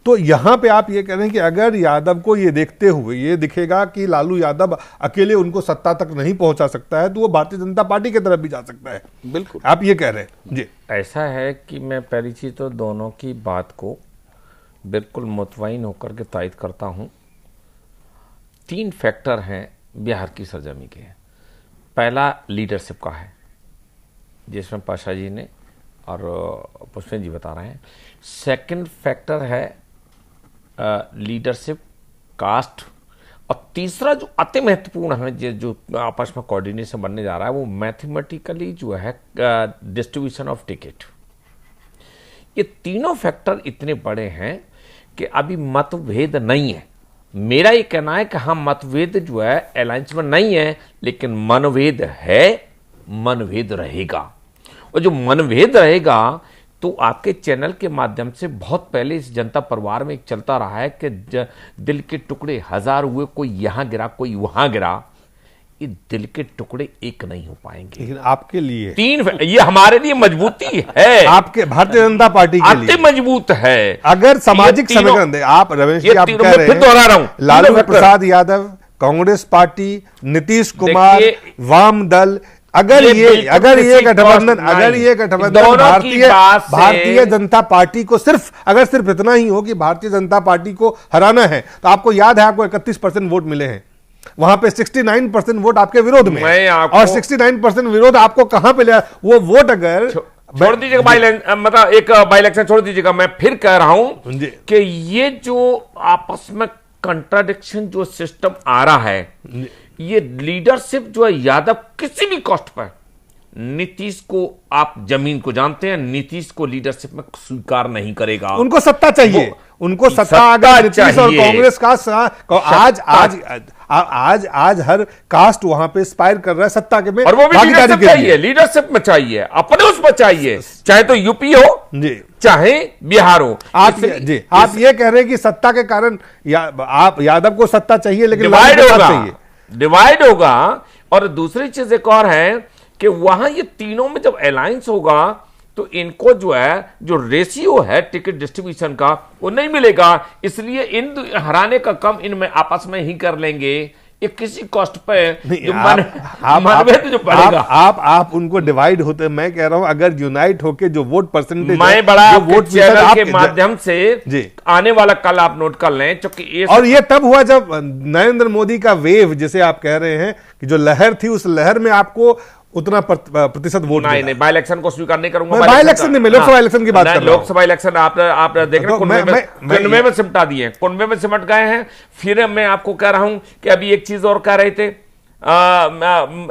तो यहां पे आप ये कह रहे हैं कि अगर यादव को ये देखते हुए ये दिखेगा कि लालू यादव अकेले उनको सत्ता तक नहीं पहुंचा सकता है, तो वो भारतीय जनता पार्टी की तरफ भी जा सकता है। बिल्कुल आप ये कह रहे हैं जी। ऐसा है कि मैं पहली चीज तो दोनों की बात को बिल्कुल मुतमईन होकर के तायद करता हूं। 3 फैक्टर हैं बिहार की सरजमी के। पहला लीडरशिप का है, जिसमें पाशा जी ने और पुष्पेंद्र जी बता रहे हैं। सेकंड फैक्टर है लीडरशिप, कास्ट, और तीसरा जो अति महत्वपूर्ण है, जो आपस में कोऑर्डिनेशन बनने जा रहा है, वो मैथमेटिकली जो है डिस्ट्रीब्यूशन ऑफ टिकट। ये तीनों फैक्टर इतने बड़े हैं कि अभी मतभेद नहीं है। मेरा ये कहना है कि हाँ, मतभेद जो है अलायंस में नहीं है, लेकिन मनभेद है, मनभेद रहेगा। और जो मनभेद रहेगा तो आपके चैनल के माध्यम से बहुत पहले इस जनता परिवार में एक चलता रहा है कि दिल के टुकड़े 1000 हुए, कोई यहां गिरा, कोई वहां गिरा। ये दिल के टुकड़े एक नहीं हो पाएंगे। लेकिन आपके लिए ये हमारे लिए मजबूती है, आपके भारतीय जनता पार्टी के लिए मजबूत है। अगर सामाजिक समीकरण, आप रमेश जी आप कह रहे हैं लालू प्रसाद यादव, कांग्रेस पार्टी, नीतीश कुमार, वाम दल, अगर ये गठबंधन भारतीय जनता पार्टी को सिर्फ इतना ही हो कि भारतीय जनता पार्टी को हराना है, तो आपको याद है आपको 31% वोट मिले हैं, वहां पे 69% वोट आपके विरोध में, और 69% विरोध आपको कहां पे लिया वो वोट? अगर छोड़ दीजिएगा मतलब एक बाई इलेक्शन छोड़ दीजिएगा, मैं फिर कह रहा हूं कि ये जो आपस में कंट्राडिक्शन जो सिस्टम आ रहा है, ये लीडरशिप जो है यादव किसी भी कॉस्ट पर, नीतीश को आप जमीन को जानते हैं, नीतीश को लीडरशिप में स्वीकार नहीं करेगा। उनको सत्ता चाहिए, उनको सत्ता अगर नीतीश और कांग्रेस का आज हर कास्ट वहां पे स्पायर कर रहा है सत्ता के में, और वो भी लीडरशिप चाहिए, लीडरशिप में चाहिए, अपने उसमें चाहिए, चाहे तो यूपी हो जी, चाहे बिहार हो। आप ये कह रहे हैं कि सत्ता के कारण आप यादव को सत्ता चाहिए, लेकिन डिवाइड होगा। और दूसरी चीज एक और है कि वहां ये तीनों में जब अलायंस होगा तो इनको जो है, जो रेशियो है टिकट डिस्ट्रीब्यूशन का, वो नहीं मिलेगा। इसलिए इन हराने का कम इनमें आपस में ही कर लेंगे, ये किसी कॉस्ट पे जो मनभेद जो पड़ेगा। आप उनको डिवाइड होते, मैं कह रहा हूं अगर यूनाइट होके जो वोट परसेंटेज, मैं बड़ा वोट चैनल के माध्यम से आने वाला कल आप नोट कर लें, क्योंकि और ये तब हुआ जब नरेंद्र मोदी का वेव, जिसे आप कह रहे हैं कि जो लहर थी, उस लहर में आपको उतना प्रतिशत वोट नहीं, बाई इलेक्शन को स्वीकार नहीं करूंगा। बाई इलेक्शन नहीं, मैं लोकसभा इलेक्शन की बात कर रहा हूं। लोकसभा इलेक्न आप देख रहे हैं, कुनबे में सिमटा दिए, कुनबे में सिमट गए हैं। फिर मैं आपको कह रहा हूं कि अभी एक चीज और कह रहे थे,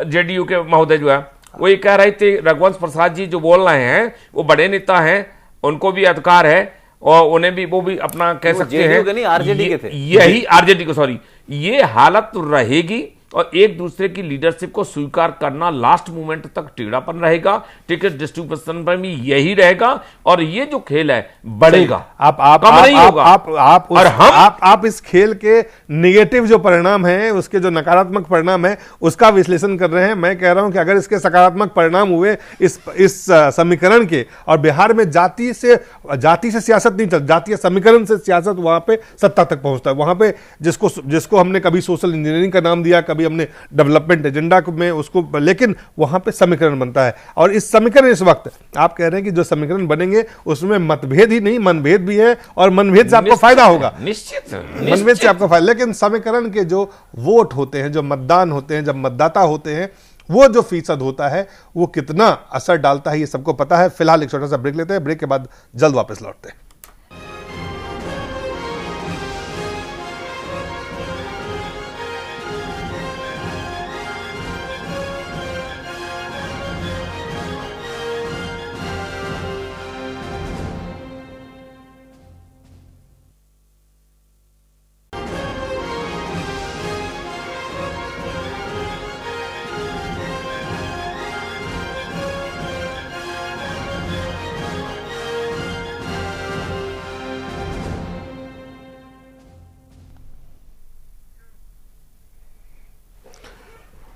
जेडीयू के महोदय जो है वो ये कह रहे थे, रघुवंश प्रसाद जी जो बोल रहे हैं वो बड़े नेता हैं, उनको भी अधिकार है और उन्हें भी वो भी अपना कह सकते हैं। आरजेडी के थे, यही आरजेडी को, सॉरी, ये हालत रहेगी और एक दूसरे की लीडरशिप को स्वीकार करना लास्ट मोमेंट तक टेढ़ापन रहेगा, टिकट डिस्ट्रीब्यूशन पर भी यही रहेगा, और ये जो खेल है बढ़ेगा, कम नहीं होगा। आप इस खेल के नेगेटिव जो परिणाम है, उसके जो नकारात्मक परिणाम है, उसका विश्लेषण कर रहे हैं। मैं कह रहा हूं कि अगर इसके सकारात्मक परिणाम हुए इस समीकरण के, और बिहार में जाति से सियासत नहीं चलती, जातीय समीकरण से सियासत वहां पे सत्ता तक पहुंचता है, वहां पे जिसको हमने कभी सोशल इंजीनियरिंग का नाम दिया, कभी हमने डेवलपमेंट एजेंडा में उसको, लेकिन वहां पे समीकरण बनता है। और इस समीकरण, इस वक्त आप कह रहे हैं कि जो समीकरण बनेंगे उसमें मतभेद ही नहीं, मनभेद भी है, और मनभेद से आपको फायदा होगा, निश्चित मनभेद से आपको फायदा। लेकिन समीकरण के जो वोट होते हैं, जो मतदान होते हैं, जब मतदाता होते हैं, वो जो फीसद होता है, वो कितना असर डालता है, ये सबको पता है। फिलहाल एक छोटा सा ब्रेक लेते हैं, ब्रेक के बाद जल्द वापस लौटते हैं।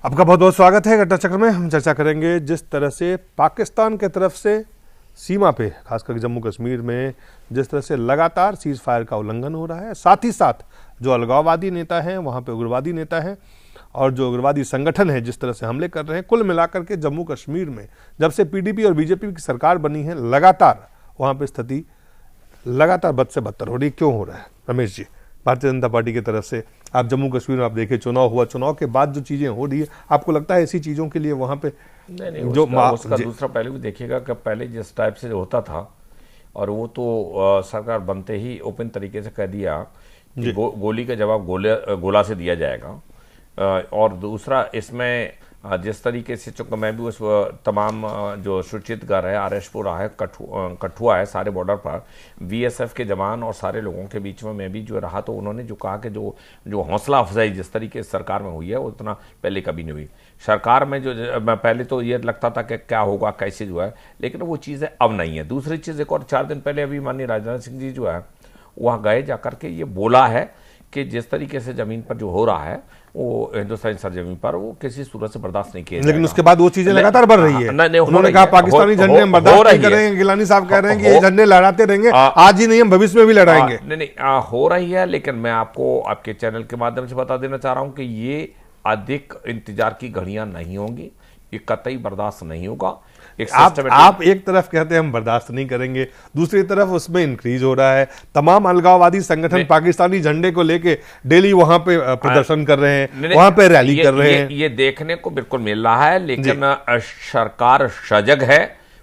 आपका बहुत बहुत स्वागत है घटना चक्र में। हम चर्चा करेंगे जिस तरह से पाकिस्तान के तरफ से सीमा पे, खासकर जम्मू कश्मीर में जिस तरह से लगातार सीज फायर का उल्लंघन हो रहा है, साथ ही साथ जो अलगाववादी नेता हैं, वहाँ पे उग्रवादी नेता हैं और जो उग्रवादी संगठन है जिस तरह से हमले कर रहे हैं, कुल मिलाकर के जम्मू कश्मीर में जब से पीडीपी और बीजेपी की सरकार बनी है, लगातार वहाँ पे स्थिति लगातार बद से बदतर हो रही। क्यों हो रहा है रमेश जी? भारतीय जनता पार्टी की तरफ से आप जम्मू कश्मीर में आप देखिए, चुनाव हुआ, चुनाव के बाद जो चीजें हो रही है, आपको लगता है ऐसी चीजों के लिए वहां पे नहीं, जो उसका दूसरा पहलू भी देखिएगा कि पहले जिस टाइप से होता था, और वो तो सरकार बनते ही ओपन तरीके से कह दिया कि गोली का जवाब गोला से दिया जाएगा। और दूसरा इसमें जिस तरीके से, चूंकि मैं भी उस तमाम जो सुचितगढ़ है, आरएसपुर है, कठुआ है, सारे बॉर्डर पर बीएसएफ के जवान और सारे लोगों के बीच में मैं भी जो रहा, तो उन्होंने जो कहा कि जो हौसला अफजाई जिस तरीके से सरकार में हुई है उतना पहले कभी नहीं हुई। सरकार में जो पहले तो ये लगता था कि क्या होगा, कैसे जो है, लेकिन वो चीज़ें अब नहीं है। दूसरी चीज़, एक और 4 दिन पहले अभी माननीय राजनाथ सिंह जी जो है वहाँ गए, जाकर के ये बोला है कि जिस तरीके से जमीन पर जो हो रहा है वो हिंदुस्तानी सरजमीन पर वो किसी सूरत से बर्दाश्त नहीं किया। लेकिन उसके बाद वो चीजें लगातार बढ़ रही है। उन्होंने कहा पाकिस्तानी झंडे हम बर्दाश्त नहीं करेंगे। गिलानी साहब कह रहे हैं कि ये झंडे लहराते रहेंगे, आज ही नहीं हम भविष्य में भी लहराएंगे। नहीं, हो रही है, लेकिन मैं आपको आपके चैनल के माध्यम से बता देना चाह रहा हूं कि ये अधिक इंतजार की घड़ियां नहीं होंगी, ये कतई बर्दाश्त नहीं होगा। आप एक तरफ कहते हैं हम बर्दाश्त नहीं करेंगे, दूसरी तरफ उसमें इंक्रीज हो रहा है। तमाम अलगाववादी संगठन पाकिस्तानी झंडे को लेके डेली वहां पे प्रदर्शन कर रहे हैं, वहां पे रैली कर रहे हैं। ये देखने को बिल्कुल मिल रहा है, लेकिन सरकार सजग है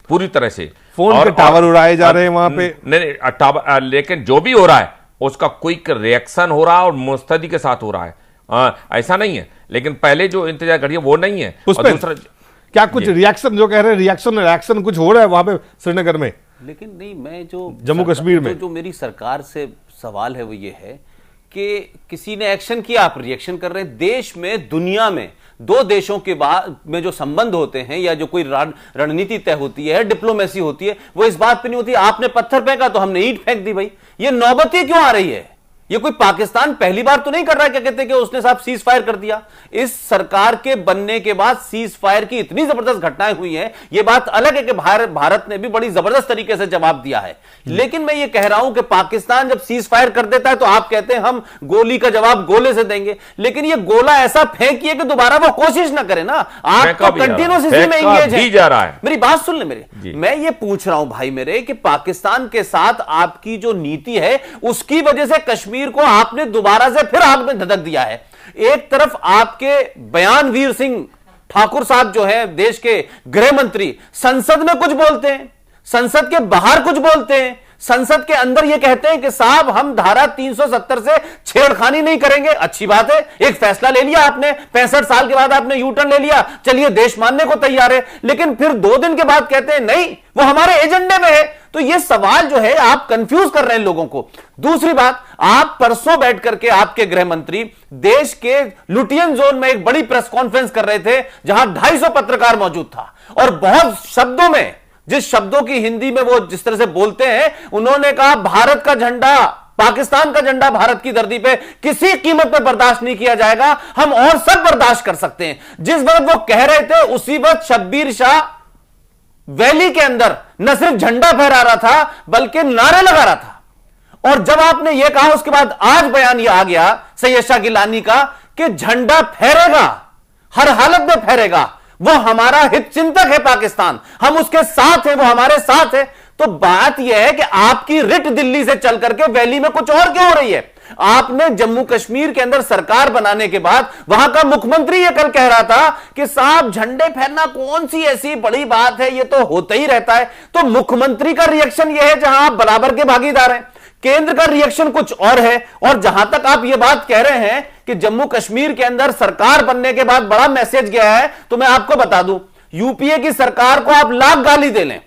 पूरी तरह से। फोन के टावर उड़ाए जा रहे हैं वहां पे। नहीं, लेकिन जो भी हो रहा है उसका क्विक रिएक्शन हो रहा है और मुस्तैदी के साथ हो रहा है, ऐसा नहीं है। लेकिन पहले जो इंतजार करिए वो नहीं है। और दूसरा, क्या कुछ रिएक्शन जो कह रहे हैं, रिएक्शन कुछ हो रहा है वहां पे श्रीनगर में? लेकिन नहीं, मैं जो जम्मू कश्मीर में जो मेरी सरकार से सवाल है वो ये है कि किसी ने एक्शन किया, आप रिएक्शन कर रहे हैं। देश में, दुनिया में 2 देशों के बाद में जो संबंध होते हैं या जो कोई रणनीति तय होती है, डिप्लोमेसी होती है, वो इस बात पे नहीं होती आपने पत्थर फेंका तो हमने ईंट फेंक दी। भाई ये नौबत ही क्यों आ रही है? ये कोई पाकिस्तान पहली बार तो नहीं कर रहा है, क्या कहते हैं कि उसने साहब सीज फायर कर दिया। इस सरकार के बनने के बाद सीज फायर की इतनी जबरदस्त घटनाएं हुई हैं, ये बात अलग है कि भारत ने भी बड़ी जबरदस्त तरीके से जवाब दिया है। लेकिन मैं ये कह रहा हूं कि पाकिस्तान जब सीज फायर कर देता है तो आप कहते हैं हम गोली का जवाब गोले से देंगे, लेकिन ये गोला ऐसा फेंकिए कि दोबारा वो कोशिश ना करे ना। आप तो कंटिन्यूस इसी में एंगेज है। मेरी बात सुन ले मेरे, मैं ये पूछ रहा हूं भाई मेरे कि पाकिस्तान के साथ आपकी जो नीति है उसकी वजह से कश्मीर को आपने दोबारा से फिर आग में धधक दिया है। एक तरफ आपके बयान वीर सिंह ठाकुर साहब जो है देश के गृह मंत्री, संसद में कुछ बोलते हैं, संसद के बाहर कुछ बोलते हैं, संसद के अंदर ये कहते हैं कि साहब हम धारा 370 से छेड़खानी नहीं करेंगे। अच्छी बात है, एक फैसला ले लिया आपने, 65 साल के बाद आपने यू टर्न ले लिया, चलिए देश मानने को तैयार है। लेकिन फिर 2 दिन के बाद कहते हैं नहीं वो हमारे एजेंडे में है। तो ये सवाल जो है आप कंफ्यूज कर रहे हैं लोगों को। दूसरी बात, आप परसों बैठ करके आपके गृह मंत्री देश के लुटियन जोन में एक बड़ी प्रेस कॉन्फ्रेंस कर रहे थे जहां 250 पत्रकार मौजूद था, और बहुत शब्दों में, जिस शब्दों की हिंदी में वो जिस तरह से बोलते हैं, उन्होंने कहा भारत का झंडा, पाकिस्तान का झंडा भारत की धरती पे किसी कीमत पर बर्दाश्त नहीं किया जाएगा, हम और सब बर्दाश्त कर सकते हैं। जिस वक्त वो कह रहे थे उसी वक्त शब्बीर शाह वैली के अंदर न सिर्फ झंडा फहरा रहा था बल्कि नारे लगा रहा था। और जब आपने यह कहा उसके बाद आज बयान यह आ गया सैयद शाह गिलानी का कि झंडा फहरेगा, हर हालत में फहरेगा, वो हमारा हित चिंतक है पाकिस्तान, हम उसके साथ हैं, वो हमारे साथ है। तो बात यह है कि आपकी रिट दिल्ली से चल करके वैली में कुछ और क्यों हो रही है? आपने जम्मू कश्मीर के अंदर सरकार बनाने के बाद वहां का मुख्यमंत्री यह कल कह रहा था कि साहब झंडे फहरना कौन सी ऐसी बड़ी बात है, ये तो होता ही रहता है। तो मुख्यमंत्री का रिएक्शन यह है जहां आप बराबर के भागीदार हैं, केंद्र का रिएक्शन कुछ और है। और जहां तक आप यह बात कह रहे हैं कि जम्मू कश्मीर के अंदर सरकार बनने के बाद बड़ा मैसेज गया है, तो मैं आपको बता दूं, यूपीए की सरकार को आप लाख गाली दे लें,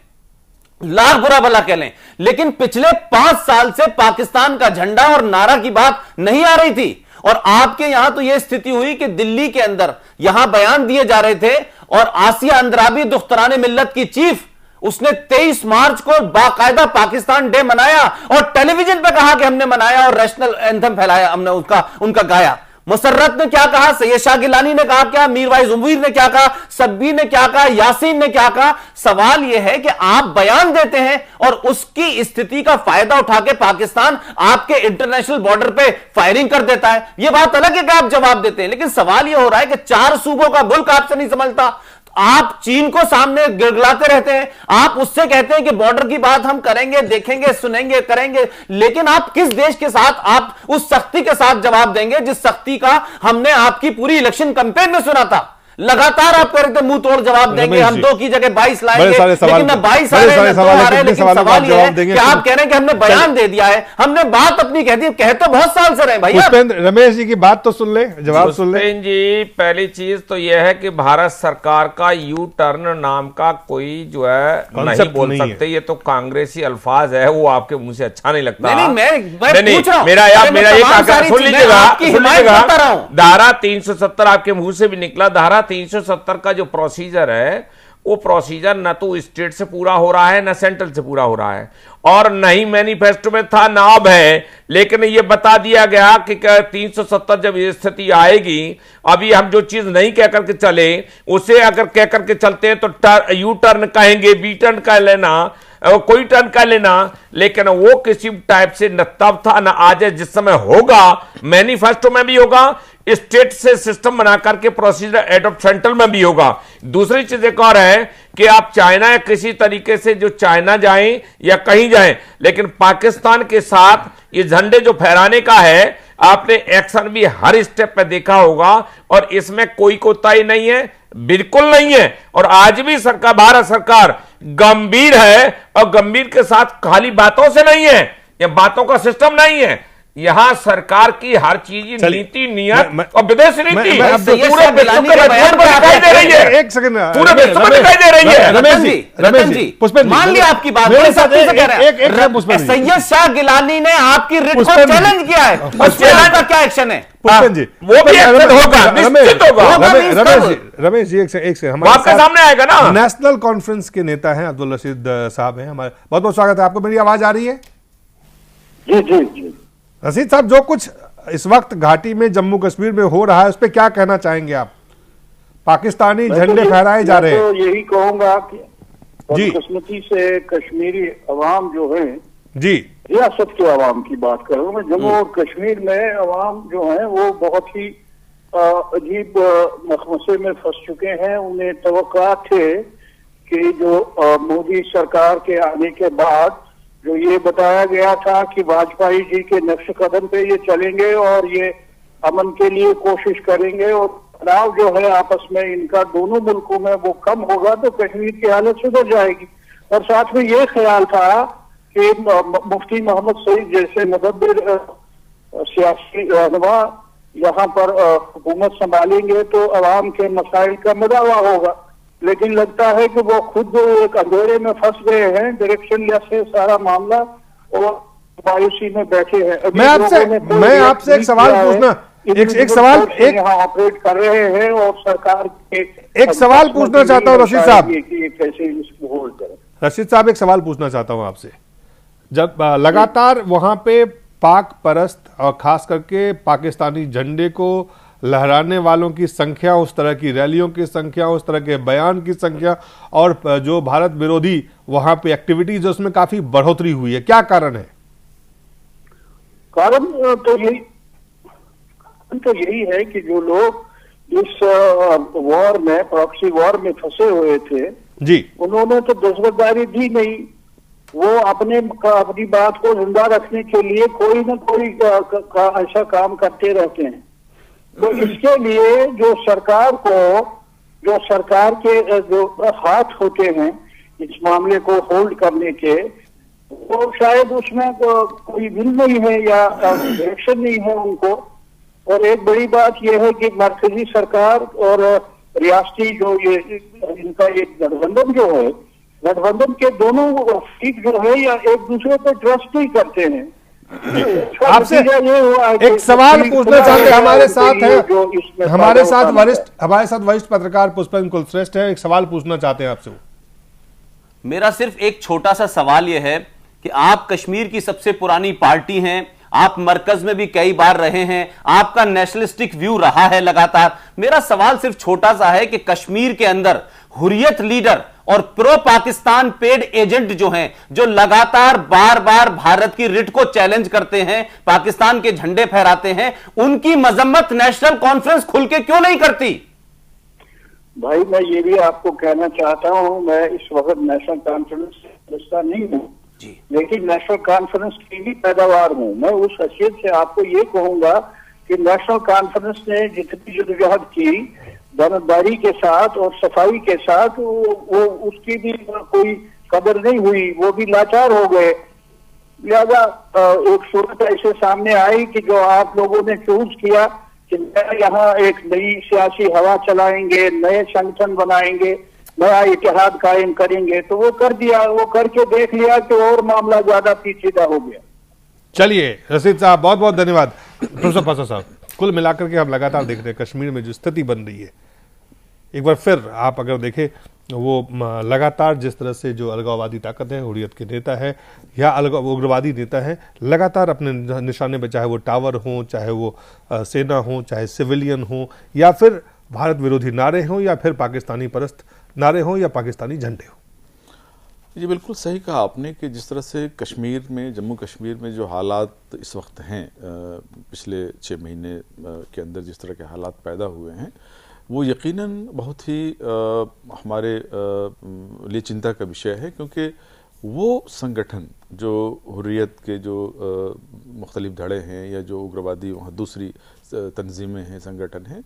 लाख बुरा भला कह लें, लेकिन पिछले 5 साल से पाकिस्तान का झंडा और नारा की बात नहीं आ रही थी। और आपके यहां तो यह स्थिति हुई कि दिल्ली के अंदर यहां बयान दिए जा रहे थे, और आसिया अंद्राबी दुख्तरान मिल्लत की चीफ, उसने 23 मार्च को बाकायदा पाकिस्तान डे मनाया और टेलीविजन पे कहा कि हमने मनाया और नेशनल एंथम फैलाया, हमने उनका गाया। मुसर्रत ने क्या कहा, सैयद शाह गिलानी ने कहा क्या, मीरवाइज उमवीर ने क्या कहा, सब्बीर ने क्या कहा, यासीन ने क्या कहा। सवाल यह है कि आप बयान देते हैं और उसकी स्थिति का फायदा उठा के पाकिस्तान आपके इंटरनेशनल बॉर्डर पे फायरिंग कर देता है। यह बात अलग है कि आप जवाब देते हैं, लेकिन सवाल यह हो रहा है कि 4 सूबों का मुल्क आपसे नहीं समझता। आप चीन को सामने गिड़गिड़ाते रहते हैं, आप उससे कहते हैं कि बॉर्डर की बात हम करेंगे, देखेंगे, सुनेंगे, करेंगे, लेकिन आप किस देश के साथ आप उस सख्ती के साथ जवाब देंगे जिस सख्ती का हमने आपकी पूरी इलेक्शन कैंपेन में सुना था। लगातार आप कह रहे थे मुंह तोड़ जवाब देंगे, हम 2 की जगह 22 लाएंगे, लेकिन न 22 आ रहे हैं, न 2 आ रहे हैं। लेकिन सवाल यह है कि आप कह रहे हैं कि हमने बयान दे दिया है, हमने बात अपनी कह दी, कह तो बहुत साल से रहे भैया। रमेश जी की बात तो सुन ले, जवाब सुन ले जी। पहली चीज तो यह है कि भारत सरकार का यू टर्न नाम का कोई जो है नहीं बोल सकते, ये तो कांग्रेसी अल्फाज है, वो आपके मुंह से अच्छा नहीं लगता। सुन लीजिएगा, धारा 370 आपके मुंह से भी निकला। धारा 370 का जो प्रोसीजर है वो प्रोसीजर न तो स्टेट से पूरा हो रहा है, न सेंट्रल से पूरा हो रहा है, और न ही मैनिफेस्टो में था, ना अब है। लेकिन ये बता दिया गया कि 370 जब ये स्थिति आएगी, अभी हम जो चीज नहीं कह करके चले उसे अगर कह करके चलते हैं तो यू टर्न कहेंगे, बी टर्न कह लेना, कोई टर्न कर लेना, लेकिन वो किसी टाइप से न तब था न आज है। जिस समय होगा मैनिफेस्टो में भी होगा, स्टेट से सिस्टम बना करके प्रोसीजर एडॉप्ट सेंट्रल में भी होगा। दूसरी चीज एक और है कि आप चाइना या किसी तरीके से जो चाइना जाएं या कहीं जाएं, लेकिन पाकिस्तान के साथ ये झंडे जो फहराने का है, आपने एक्शन भी हर स्टेप पे देखा होगा, और इसमें कोई कोताही नहीं है, बिल्कुल नहीं है। और आज भी सरकार, भारत सरकार गंभीर है, और गंभीर के साथ खाली बातों से नहीं है, ये बातों का सिस्टम नहीं है। यहां सरकार की हर चीज, नीति, नियत और विदेश नीति पूरे विश्व में दिखाई दे रही है। एक सेकंड, पूरे विश्व में दिखाई दे रही है। रमेश जी, मान लिया आपकी बात, सैयद शाह गिलानी ने आपकी रिट को चैलेंज किया है, उस चैलेंज का क्या एक्शन है? पुष्पन जी, वो भी एक्शन होगा, निश्चित होगा। रमेश जी, एक से आपके सामने आएगा ना। नेशनल कॉन्फ्रेंस के नेता हैं अब्दुल रशीद साहब हैं हमारे, बहुत बहुत स्वागत है आपको। मेरी आवाज आ रही है? जी जी जी। रशीद साहब, जो कुछ इस वक्त घाटी में जम्मू कश्मीर में हो रहा है, उस पर क्या कहना चाहेंगे आप? पाकिस्तानी झंडे फहराए जा रहे हैं। तो यही कहूंगा कि बदकिस्मती से कश्मीरी अवाम जो है जी, रियासत के अवाम की बात कर रहा हूँ मैं, जम्मू और कश्मीर में अवाम जो है वो बहुत ही अजीब मखमसे में फंस चुके हैं। उन्हें तवक्का थे कि जो मोदी सरकार के आने के बाद जो ये बताया गया था कि वाजपेयी जी के नक्श कदम पे ये चलेंगे और ये अमन के लिए कोशिश करेंगे, और तनाव जो है आपस में इनका दोनों मुल्कों में वो कम होगा तो कश्मीर की हालत सुधर जाएगी। और साथ में ये ख्याल था कि मुफ्ती मोहम्मद सईद जैसे मुदब्बिर सियासी रहनुमा यहाँ पर हुकूमत संभालेंगे तो अवाम के मसाइल का मदावा होगा। लेकिन लगता है कि वो खुद एक अंधेरे में फंस गए हैं, डायरेक्शन लेस है सारा मामला, और मायूसी में बैठे हैं। मैं आपसे एक सवाल पूछना, एक सवाल यहाँ ऑपरेट कर रहे हैं, और सरकार के एक सवाल पूछना चाहता हूँ रशीद साहब। कैसे इसको होल्ड करें? रशीद साहब, एक सवाल पूछना चाहता हूँ आपसे। जब लगातार वहां पे पाक परस्त और खास करके पाकिस्तानी झंडे को लहराने वालों की संख्या, उस तरह की रैलियों की संख्या, उस तरह के बयान की संख्या, और जो भारत विरोधी वहां पे एक्टिविटीज है उसमें काफी बढ़ोतरी हुई है, क्या कारण है? कारण तो यही है कि जो लोग इस वॉर में, प्रॉक्सी वॉर में फंसे हुए थे जी, उन्होंने तो दस्तबरदारी दी नहीं। वो अपनी बात को जिंदा रखने के लिए कोई न कोई ऐसा काम करते रहते हैं। तो इसके लिए जो सरकार के जो हाथ होते हैं इस मामले को होल्ड करने के, वो शायद उसमें कोई विल नहीं है या डायरेक्शन नहीं है उनको। और एक बड़ी बात यह है कि मरकजी सरकार और रियासती जो ये इनका एक गठबंधन जो है, गठबंधन के दोनों सीट जो है या एक दूसरे पर ट्रस्ट नहीं करते हैं। आपसे एक सवाल पूछना चाहते हैं, हमारे साथ वरिष्ठ पत्रकार पुष्पन कुलश्रेष्ठ है, एक सवाल पूछना चाहते हैं आपसे। मेरा सिर्फ एक छोटा सा सवाल यह है कि आप कश्मीर की सबसे पुरानी पार्टी हैं, आप मरकज में भी कई बार रहे हैं, आपका नेशनलिस्टिक व्यू रहा है लगातार। मेरा सवाल सिर्फ छोटा सा है कि कश्मीर के अंदर हुर्रियत लीडर और प्रो पाकिस्तान पेड एजेंट जो हैं, जो लगातार बार बार भारत की रिट को चैलेंज करते हैं, पाकिस्तान के झंडे फहराते हैं, उनकी मजम्मत नेशनल कॉन्फ्रेंस खुल के क्यों नहीं करती? भाई मैं ये भी आपको कहना चाहता हूँ, मैं इस वक्त नेशनल कॉन्फ्रेंस से हिस्सा नहीं हूँ, लेकिन नेशनल कॉन्फ्रेंस की भी पैदावार हूँ। मैं उस हैसियत से आपको ये कहूंगा कि नेशनल कॉन्फ्रेंस ने जितनी जद्दोजहद की दमदारी के साथ और सफाई के साथ, वो उसकी भी कोई कदर नहीं हुई, वो भी लाचार हो गए। लिहाजा एक सूरत ऐसे सामने आई कि जो आप लोगों ने चूज किया कि यहाँ एक नई सियासी हवा चलाएंगे, नए संगठन बनाएंगे, नया इतिहाद कायम करेंगे, तो वो कर दिया। वो करके देख लिया कि और मामला ज्यादा पेचीदा हो गया। चलिए रशीद साहब, बहुत बहुत धन्यवाद। प्रोफेसर पासा साहब, कुल मिलाकर के हम लगातार देख रहे हैं कश्मीर में जो स्थिति बन रही है, एक बार फिर आप अगर देखें वो लगातार जिस तरह से जो अलगाववादी ताकत है, हुर्रियत के नेता है या उग्रवादी नेता है, लगातार अपने निशाने पर, चाहे वो टावर हो, चाहे वो सेना हो, चाहे सिविलियन हो, या फिर भारत विरोधी नारे हों, या फिर पाकिस्तानी परस्त नारे हों, या पाकिस्तानी झंडे हों। ये बिल्कुल सही कहा आपने कि जिस तरह से कश्मीर में, जम्मू कश्मीर में जो हालात इस वक्त हैं, पिछले 6 महीने के अंदर जिस तरह के हालात पैदा हुए हैं, वो यकीनन बहुत ही हमारे लिए चिंता का विषय है, क्योंकि वो संगठन जो हुर्रियत के जो मुख्तलिफ धड़े हैं या जो उग्रवादी वहाँ दूसरी तंजीमें हैं, संगठन हैं,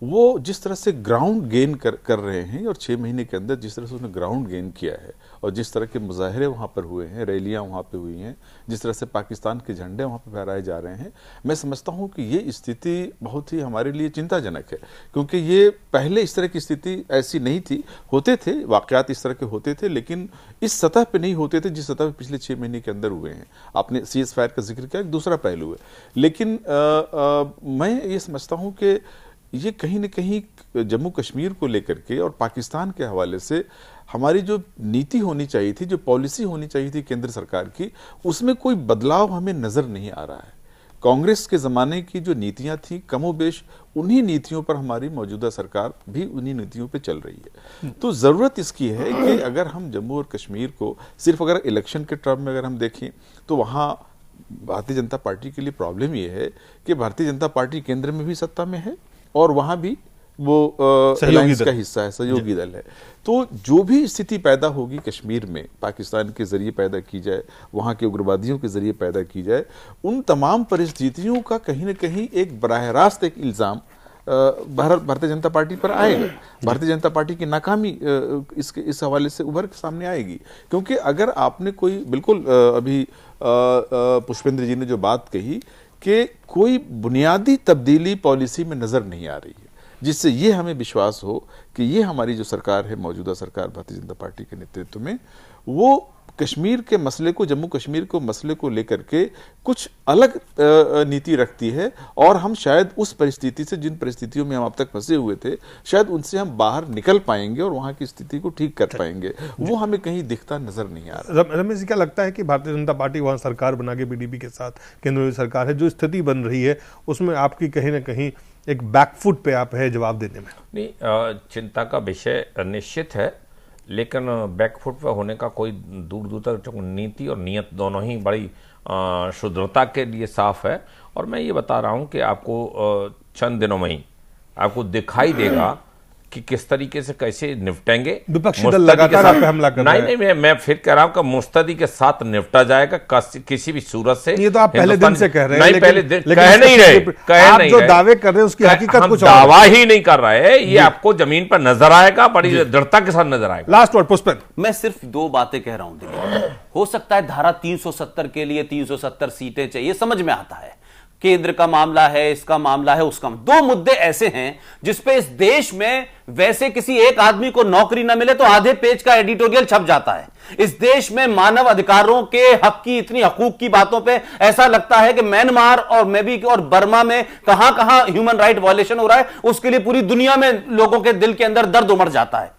वो जिस तरह से ग्राउंड गेन कर रहे हैं, और 6 महीने के अंदर जिस तरह से उसने ग्राउंड गेन किया है, और जिस तरह के मुजाहरे वहाँ पर हुए हैं, रैलियाँ वहाँ पे हुई हैं, जिस तरह से पाकिस्तान के झंडे वहाँ पे फहराए जा रहे हैं, मैं समझता हूँ कि ये स्थिति बहुत ही हमारे लिए चिंताजनक है, क्योंकि ये पहले इस तरह की स्थिति ऐसी नहीं थी। होते थे वाक़यात, इस तरह के होते थे, लेकिन इस सतह पर नहीं होते थे जिस सतह पर पिछले 6 महीने के अंदर हुए हैं। आपने सीज़फायर का जिक्र किया, एक दूसरा पहलू है, लेकिन मैं ये समझता हूँ कि ये कहीं न कहीं जम्मू कश्मीर को लेकर के और पाकिस्तान के हवाले से हमारी जो नीति होनी चाहिए थी, जो पॉलिसी होनी चाहिए थी केंद्र सरकार की, उसमें कोई बदलाव हमें नज़र नहीं आ रहा है। कांग्रेस के ज़माने की जो नीतियां थी, कमोबेश उन्हीं नीतियों पर हमारी मौजूदा सरकार भी उन्हीं नीतियों पे चल रही है। तो ज़रूरत इसकी है कि अगर हम जम्मू और कश्मीर को सिर्फ अगर इलेक्शन के टर्म में अगर हम देखें, तो वहाँ भारतीय जनता पार्टी के लिए प्रॉब्लम ये है कि भारतीय जनता पार्टी केंद्र में भी सत्ता में है और वहां भी वो अलायंस का हिस्सा है, सहयोगी दल है। तो जो भी स्थिति पैदा होगी कश्मीर में, पाकिस्तान के जरिए पैदा की जाए, वहां के उग्रवादियों के जरिए पैदा की जाए, उन तमाम परिस्थितियों का कहीं ना कहीं एक बराह रास्त एक इल्जाम भारतीय जनता पार्टी पर आएगा। भारतीय जनता पार्टी की नाकामी इस हवाले से उभर के सामने आएगी, क्योंकि अगर आपने कोई बिल्कुल अभी पुष्पेंद्र जी ने जो बात कही कि कोई बुनियादी तब्दीली पॉलिसी में नजर नहीं आ रही है, जिससे ये हमें विश्वास हो कि ये हमारी जो सरकार है, मौजूदा सरकार भारतीय जनता पार्टी के नेतृत्व में, वो कश्मीर के मसले को, जम्मू कश्मीर को मसले को लेकर के कुछ अलग नीति रखती है, और हम शायद उस परिस्थिति से, जिन परिस्थितियों में हम अब तक फंसे हुए थे, शायद उनसे हम बाहर निकल पाएंगे और वहां की स्थिति को ठीक कर पाएंगे। वो हमें कहीं दिखता नजर नहीं आ रहा। रमेश जी, क्या लगता है कि भारतीय जनता पार्टी वहां सरकार बना के बीडीपी के साथ केंद्र में सरकार है, जो स्थिति बन रही है उसमें आपकी कहीं ना कहीं एक बैकफुट पे आप है जवाब देने में? नहीं, चिंता का विषय निश्चित है, लेकिन बैकफुट पर होने का कोई दूर दूर तक नीति और नीयत दोनों ही बड़ी शुद्धता के लिए साफ है। और मैं ये बता रहा हूं कि आपको चंद दिनों में ही आपको दिखाई देगा कि किस तरीके से कैसे निपटेंगे। विपक्षी दल लगातार आप पे हमला कर रहे हैं। नहीं, मैं फिर कह रहा हूं कि मुस्तैदी के साथ निपटा जाएगा किसी भी सूरत से। ये तो आप पहले दिन से कह रहे हैं। नहीं, पहले दिन कह नहीं रहे, आप जो दावे कर रहे हैं उसकी हकीकत कुछ और है। दावा ही नहीं कर रहे, ये आपको जमीन पर नजर आएगा, बड़ी दृढ़ता के साथ नजर आएगा। लास्ट वर्ड पुष्पन। मैं सिर्फ 2 बातें कह रहा हूं। देखिए, हो सकता है धारा 370 के लिए 370 सीटें चाहिए, समझ में आता है, केंद्र का मामला है, इसका मामला है, उसका। 2 मुद्दे ऐसे हैं जिसपे इस देश में वैसे किसी एक आदमी को नौकरी ना मिले तो आधे पेज का एडिटोरियल छप जाता है। इस देश में मानव अधिकारों के हक की, इतनी हकूक की बातों पे ऐसा लगता है कि म्यांमार और मेबी और बर्मा में कहां कहां ह्यूमन राइट वायलेशन हो रहा है, उसके लिए पूरी दुनिया में लोगों के दिल के अंदर दर्द उमड़ जाता है।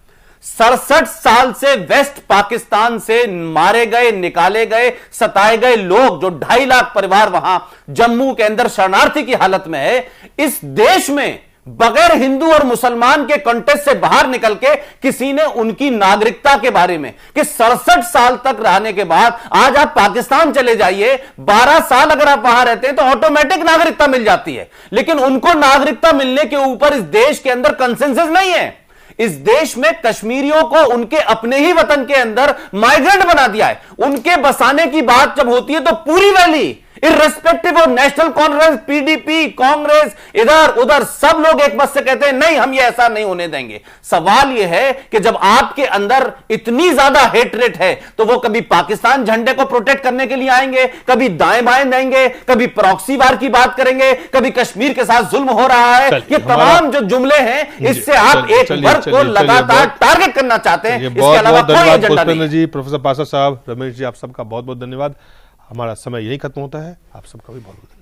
67 साल से वेस्ट पाकिस्तान से मारे गए, निकाले गए, सताए गए लोग, जो 2.5 लाख परिवार वहां जम्मू के अंदर शरणार्थी की हालत में है, इस देश में बगैर हिंदू और मुसलमान के कॉन्टेस्ट से बाहर निकल के किसी ने उनकी नागरिकता के बारे में कि 67 साल तक रहने के बाद आज आप पाकिस्तान चले जाइए, 12 साल अगर आप वहां रहते हैं तो ऑटोमेटिक नागरिकता मिल जाती है, लेकिन उनको नागरिकता मिलने के ऊपर इस देश के अंदर कंसेंसस नहीं है। इस देश में कश्मीरियों को उनके अपने ही वतन के अंदर माइग्रेंट बना दिया है। उनके बसाने की बात जब होती है तो पूरी valley irrespective of national conference, PDP, Congress, इधर उधर सब लोग एक बस से कहते हैं नहीं, हम ये ऐसा नहीं होने देंगे। सवाल यह है कि जब आपके अंदर इतनी ज्यादा हेटरेट है तो वो कभी पाकिस्तान झंडे को प्रोटेक्ट करने के लिए आएंगे, कभी दाएं बाएं देंगे, कभी प्रॉक्सी वार की बात करेंगे, कभी कश्मीर के साथ जुल्म हो रहा है। ये तमाम जो जुमले हैं, इससे आप एक वर्ग को लगातार टारगेट करना चाहते हैं, इसके अलावा कोई एजेंडा नहीं। जी, प्रोफेसर पासा साहब, रमेश जी, आप सबका बहुत बहुत धन्यवाद। हमारा समय यही खत्म होता है। आप सबका भी बहुत बहुत